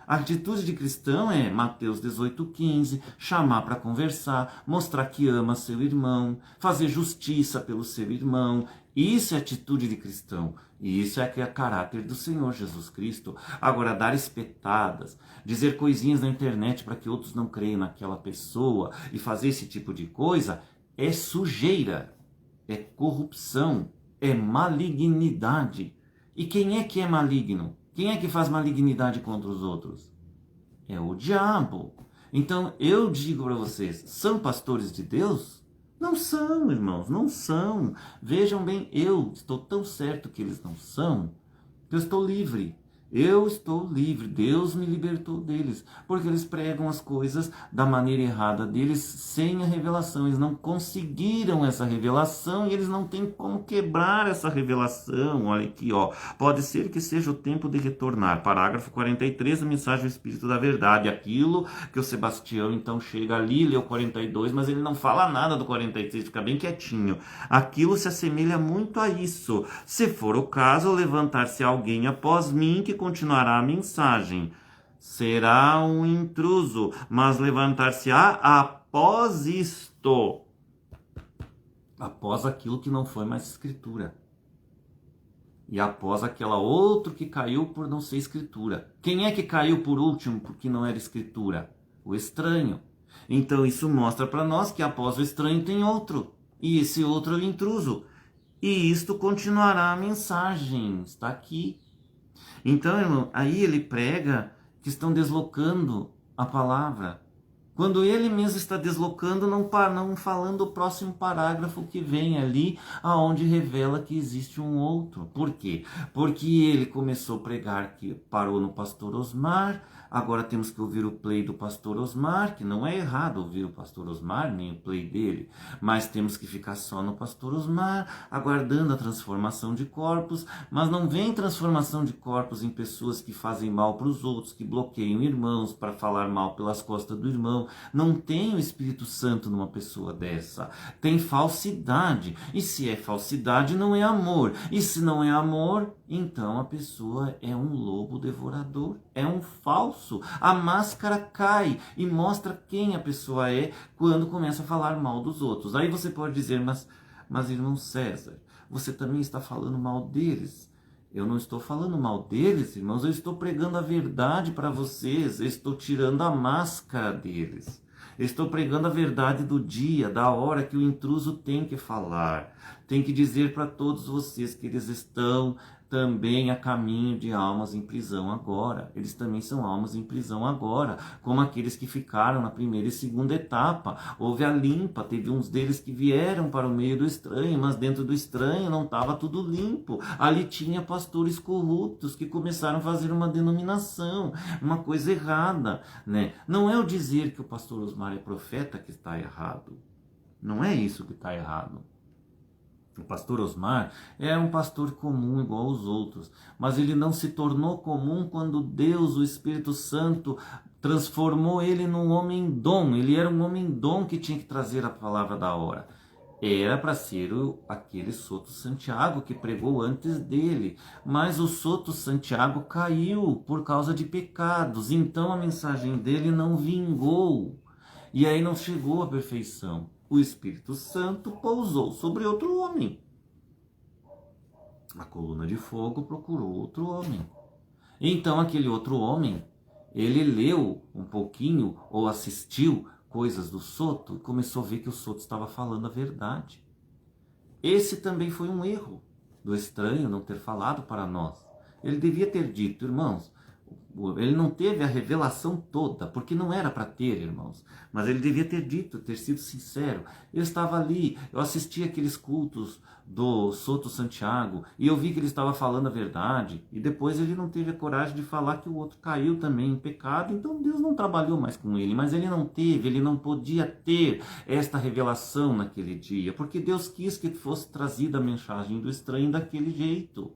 Speaker 1: A atitude de cristão é Mateus 18,15, chamar para conversar, mostrar que ama seu irmão, fazer justiça pelo seu irmão. Isso é atitude de cristão. E isso é caráter do Senhor Jesus Cristo. Agora, dar espetadas, dizer coisinhas na internet para que outros não creiam naquela pessoa e fazer esse tipo de coisa é sujeira, é corrupção. É malignidade. E quem é que é maligno? Quem é que faz malignidade contra os outros? É o diabo. Então eu digo para vocês, são pastores de Deus? Não são, irmãos, não são. Vejam bem, eu estou tão certo que eles não são, que eu estou livre. Eu estou livre, Deus me libertou deles, porque eles pregam as coisas da maneira errada deles, sem a revelação. Eles não conseguiram essa revelação e eles não têm como quebrar essa revelação. Olha aqui, ó. Pode ser que seja o tempo de retornar. Parágrafo 43 da mensagem do Espírito da Verdade. Aquilo que o Sebastião então chega ali, lê o 42, mas ele não fala nada do 46, fica bem quietinho. Aquilo se assemelha muito a isso. Se for o caso, levantar-se alguém após mim que continuará a mensagem. Será um intruso, mas levantar-se-á após isto. Após aquilo que não foi mais escritura. E após aquela outra que caiu por não ser escritura. Quem é que caiu por último porque não era escritura? O estranho. Então isso mostra para nós que após o estranho tem outro. E esse outro é o intruso. E isto continuará a mensagem. Está aqui. Então, irmão, aí ele prega que estão deslocando a palavra. Quando ele mesmo está deslocando, não falando o próximo parágrafo que vem ali, aonde revela que existe um outro. Por quê? Porque ele começou a pregar que parou no pastor Osmar, agora temos que ouvir o play do pastor Osmar, que não é errado ouvir o pastor Osmar, nem o play dele, mas temos que ficar só no pastor Osmar, aguardando a transformação de corpos, mas não vem transformação de corpos em pessoas que fazem mal para os outros, que bloqueiam irmãos para falar mal pelas costas do irmão. Não tem o Espírito Santo numa pessoa dessa. Tem falsidade. E se é falsidade, não é amor. E se não é amor, então a pessoa é um lobo devorador. É um falso. A máscara cai e mostra quem a pessoa é quando começa a falar mal dos outros. Aí você pode dizer, mas irmão César, você também está falando mal deles. Eu não estou falando mal deles, irmãos, eu estou pregando a verdade para vocês, eu estou tirando a máscara deles. Eu estou pregando a verdade do dia, da hora que o intruso tem que falar. Tem que dizer para todos vocês que eles estão também a caminho de almas em prisão agora. Eles também são almas em prisão agora, como aqueles que ficaram na primeira e segunda etapa. Houve a limpa, teve uns deles que vieram para o meio do estranho, mas dentro do estranho não estava tudo limpo. Ali tinha pastores corruptos que começaram a fazer uma denominação, uma coisa errada, né? Não é o dizer que o pastor Osmar é profeta que está errado. Não é isso que está errado. O pastor Osmar é um pastor comum igual aos outros, mas ele não se tornou comum quando Deus, o Espírito Santo, transformou ele num homem-dom. Ele era um homem-dom que tinha que trazer a palavra da hora. Era para ser aquele Soto Santiago que pregou antes dele, mas o Soto Santiago caiu por causa de pecados, então a mensagem dele não vingou, e aí não chegou à perfeição. O Espírito Santo pousou sobre outro homem. A coluna de fogo procurou outro homem. Então aquele outro homem, ele leu um pouquinho ou assistiu coisas do Soto e começou a ver que o Soto estava falando a verdade. Esse também foi um erro do estranho não ter falado para nós. Ele devia ter dito, irmãos, ele não teve a revelação toda, porque não era para ter, irmãos. Mas ele devia ter dito, ter sido sincero. Eu estava ali, eu assisti aqueles cultos do Soto Santiago, e eu vi que ele estava falando a verdade, e depois ele não teve a coragem de falar que o outro caiu também em pecado, então Deus não trabalhou mais com ele. Mas ele não podia ter esta revelação naquele dia, porque Deus quis que fosse trazida a mensagem do estranho daquele jeito,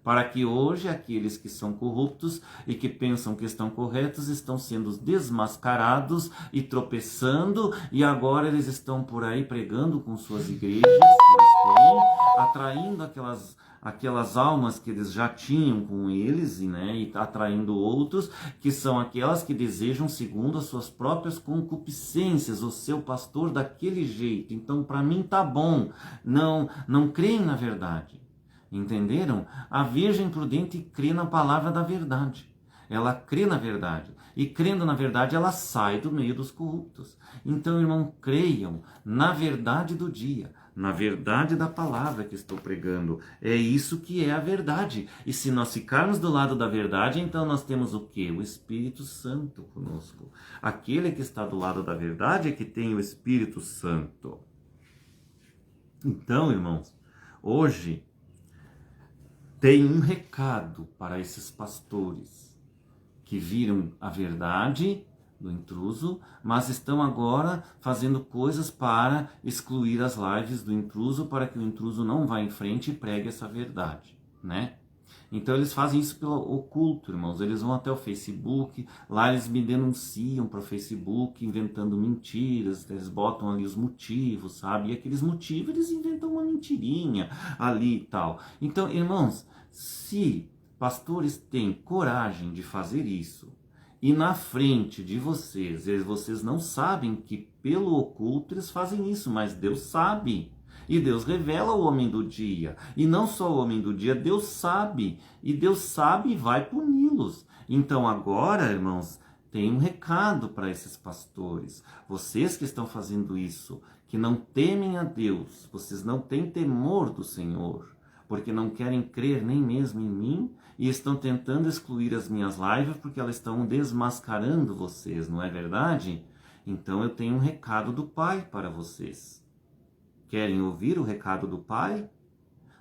Speaker 1: para que hoje aqueles que são corruptos e que pensam que estão corretos estão sendo desmascarados e tropeçando, e agora eles estão por aí pregando com suas igrejas que eles têm, atraindo aquelas almas que eles já tinham com eles, né, e atraindo outros, que são aquelas que desejam segundo as suas próprias concupiscências, o seu pastor daquele jeito. Então, para mim tá bom, não creem na verdade. Entenderam? A Virgem prudente crê na palavra da verdade. Ela crê na verdade. E crendo na verdade, ela sai do meio dos corruptos. Então, irmão, creiam na verdade do dia, na verdade da palavra que estou pregando. É isso que é a verdade. E se nós ficarmos do lado da verdade, então nós temos o quê? O Espírito Santo conosco. Aquele que está do lado da verdade é que tem o Espírito Santo. Então, irmãos, hoje tem um recado para esses pastores que viram a verdade do intruso, mas estão agora fazendo coisas para excluir as lives do intruso, para que o intruso não vá em frente e pregue essa verdade, né? Então eles fazem isso pelo oculto, irmãos. Eles vão até o Facebook, lá eles me denunciam para o Facebook, inventando mentiras, eles botam ali os motivos, sabe? E aqueles motivos eles inventam uma mentirinha ali e tal. Então, irmãos, se pastores têm coragem de fazer isso, e na frente de vocês não sabem que pelo oculto eles fazem isso, mas Deus sabe. E Deus revela o homem do dia. E não só o homem do dia, Deus sabe. E Deus sabe e vai puni-los. Então agora, irmãos, tem um recado para esses pastores. Vocês que estão fazendo isso, que não temem a Deus, vocês não têm temor do Senhor, porque não querem crer nem mesmo em mim, e estão tentando excluir as minhas lives porque elas estão desmascarando vocês, não é verdade? Então eu tenho um recado do Pai para vocês. Querem ouvir o recado do Pai?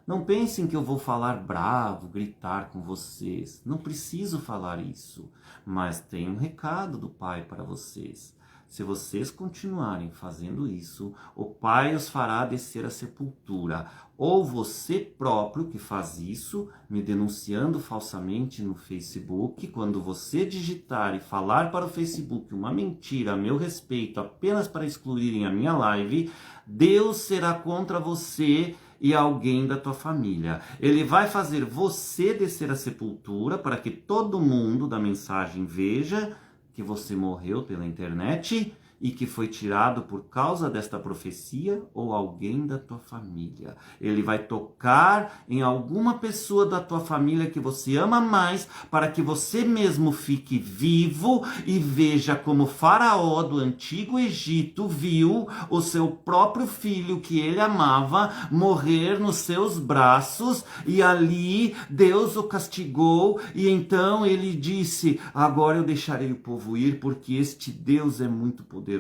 Speaker 1: Não pensem que eu vou falar bravo, gritar com vocês. Não preciso falar isso. Mas tem um recado do Pai para vocês. Se vocês continuarem fazendo isso, o Pai os fará descer à sepultura. Ou você próprio que faz isso, me denunciando falsamente no Facebook, quando você digitar e falar para o Facebook uma mentira a meu respeito apenas para excluírem a minha live, Deus será contra você e alguém da tua família. Ele vai fazer você descer à sepultura para que todo mundo da mensagem veja que você morreu pela internet e que foi tirado por causa desta profecia ou alguém da tua família. Ele vai tocar em alguma pessoa da tua família que você ama mais, para que você mesmo fique vivo e veja como Faraó do antigo Egito viu o seu próprio filho que ele amava morrer nos seus braços, e ali Deus o castigou, e então ele disse: agora eu deixarei o povo ir, porque este Deus é muito poderoso,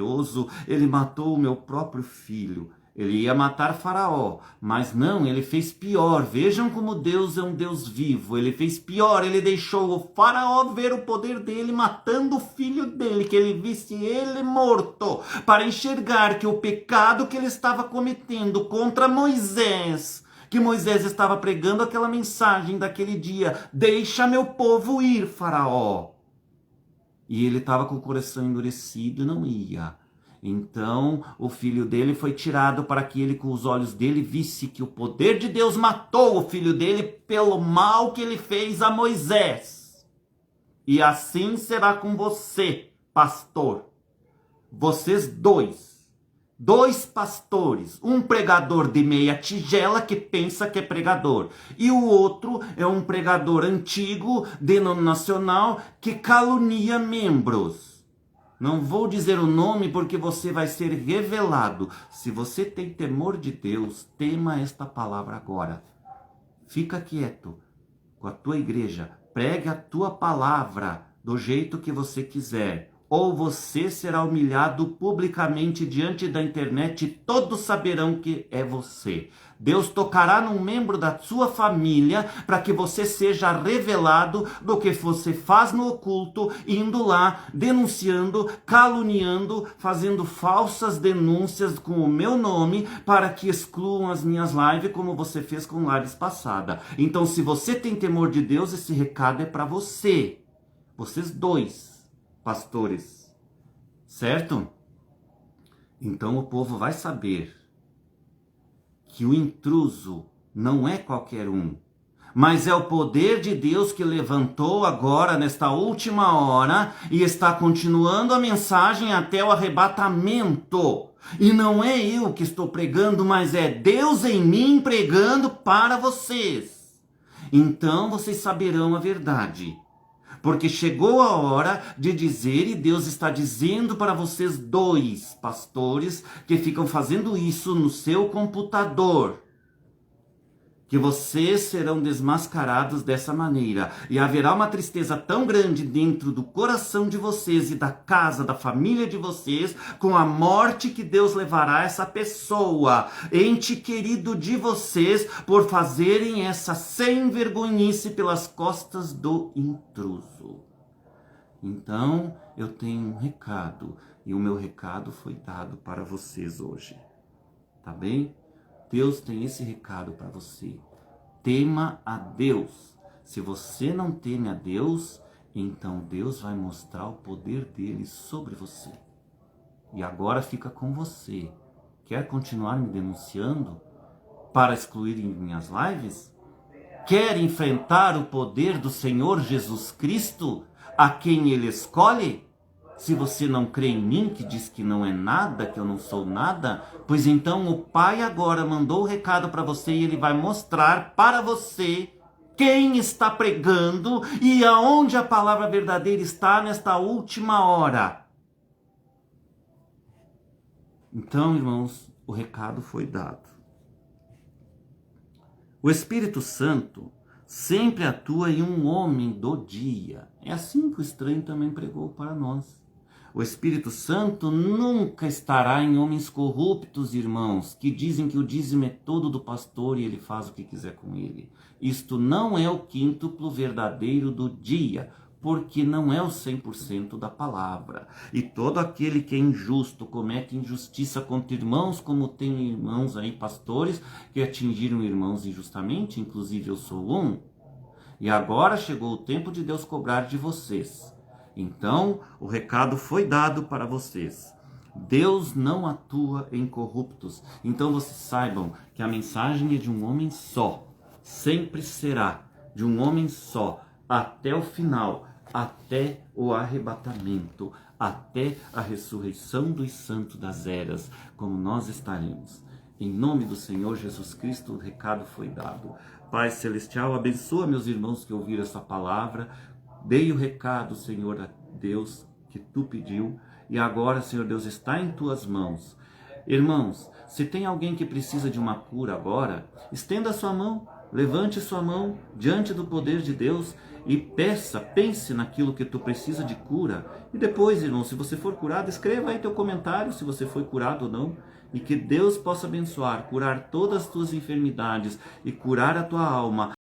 Speaker 1: ele matou o meu próprio filho. Ele ia matar Faraó, mas não, ele fez pior. Vejam como Deus é um Deus vivo. Ele fez pior, ele deixou o Faraó ver o poder dele matando o filho dele, que ele visse ele morto, para enxergar que o pecado que ele estava cometendo contra Moisés, que Moisés estava pregando aquela mensagem daquele dia: deixa meu povo ir, Faraó. E ele estava com o coração endurecido e não ia. Então o filho dele foi tirado para que ele com os olhos dele visse que o poder de Deus matou o filho dele pelo mal que ele fez a Moisés. E assim será com você, pastor. Vocês dois pastores, um pregador de meia tigela que pensa que é pregador, e o outro é um pregador antigo, denominacional, que calunia membros. Não vou dizer o nome porque você vai ser revelado. Se você tem temor de Deus, tema esta palavra agora. Fica quieto com a tua igreja, pregue a tua palavra do jeito que você quiser, ou você será humilhado publicamente diante da internet e todos saberão que é você. Deus tocará num membro da sua família para que você seja revelado do que você faz no oculto, indo lá, denunciando, caluniando, fazendo falsas denúncias com o meu nome para que excluam as minhas lives, como você fez com lives passada. Então, se você tem temor de Deus, esse recado é para você. Vocês dois, pastores, certo? Então o povo vai saber que o intruso não é qualquer um, mas é o poder de Deus que levantou agora, nesta última hora, e está continuando a mensagem até o arrebatamento. E não é eu que estou pregando, mas é Deus em mim pregando para vocês. Então vocês saberão a verdade. Porque chegou a hora de dizer, e Deus está dizendo para vocês dois, pastores, que ficam fazendo isso no seu computador, que vocês serão desmascarados dessa maneira. E haverá uma tristeza tão grande dentro do coração de vocês e da casa, da família de vocês, com a morte que Deus levará essa pessoa, ente querido de vocês, por fazerem essa sem vergonhice pelas costas do intruso. Então, eu tenho um recado, e o meu recado foi dado para vocês hoje. Tá bem? Deus tem esse recado para você. Tema a Deus. Se você não teme a Deus, então Deus vai mostrar o poder dele sobre você. E agora fica com você. Quer continuar me denunciando para excluir minhas lives? Quer enfrentar o poder do Senhor Jesus Cristo, a quem ele escolhe? Se você não crê em mim, que diz que não é nada, que eu não sou nada, pois então o Pai agora mandou o recado para você e ele vai mostrar para você quem está pregando e aonde a palavra verdadeira está nesta última hora. Então, irmãos, o recado foi dado. O Espírito Santo sempre atua em um homem do dia. É assim que o estranho também pregou para nós. O Espírito Santo nunca estará em homens corruptos, irmãos, que dizem que o dízimo é todo do pastor e ele faz o que quiser com ele. Isto não é o quíntuplo verdadeiro do dia, porque não é o 100% da palavra. E todo aquele que é injusto, comete injustiça contra irmãos, como tem irmãos aí, pastores, que atingiram irmãos injustamente, inclusive eu sou um. E agora chegou o tempo de Deus cobrar de vocês. Então, o recado foi dado para vocês. Deus não atua em corruptos. Então vocês saibam que a mensagem é de um homem só. Sempre será de um homem só, até o final. até o arrebatamento, até a ressurreição dos santos das eras, como nós estaremos. Em nome do Senhor Jesus Cristo, o recado foi dado. Pai Celestial, abençoa meus irmãos que ouviram essa palavra. Dei o recado, Senhor a Deus, que Tu pediu. E agora, Senhor Deus, está em Tuas mãos. Irmãos, se tem alguém que precisa de uma cura agora, estenda a sua mão, levante sua mão diante do poder de Deus e pense naquilo que tu precisa de cura. E depois, irmão, se você for curado, escreva aí teu comentário se você foi curado ou não. E que Deus possa abençoar, curar todas as tuas enfermidades e curar a tua alma,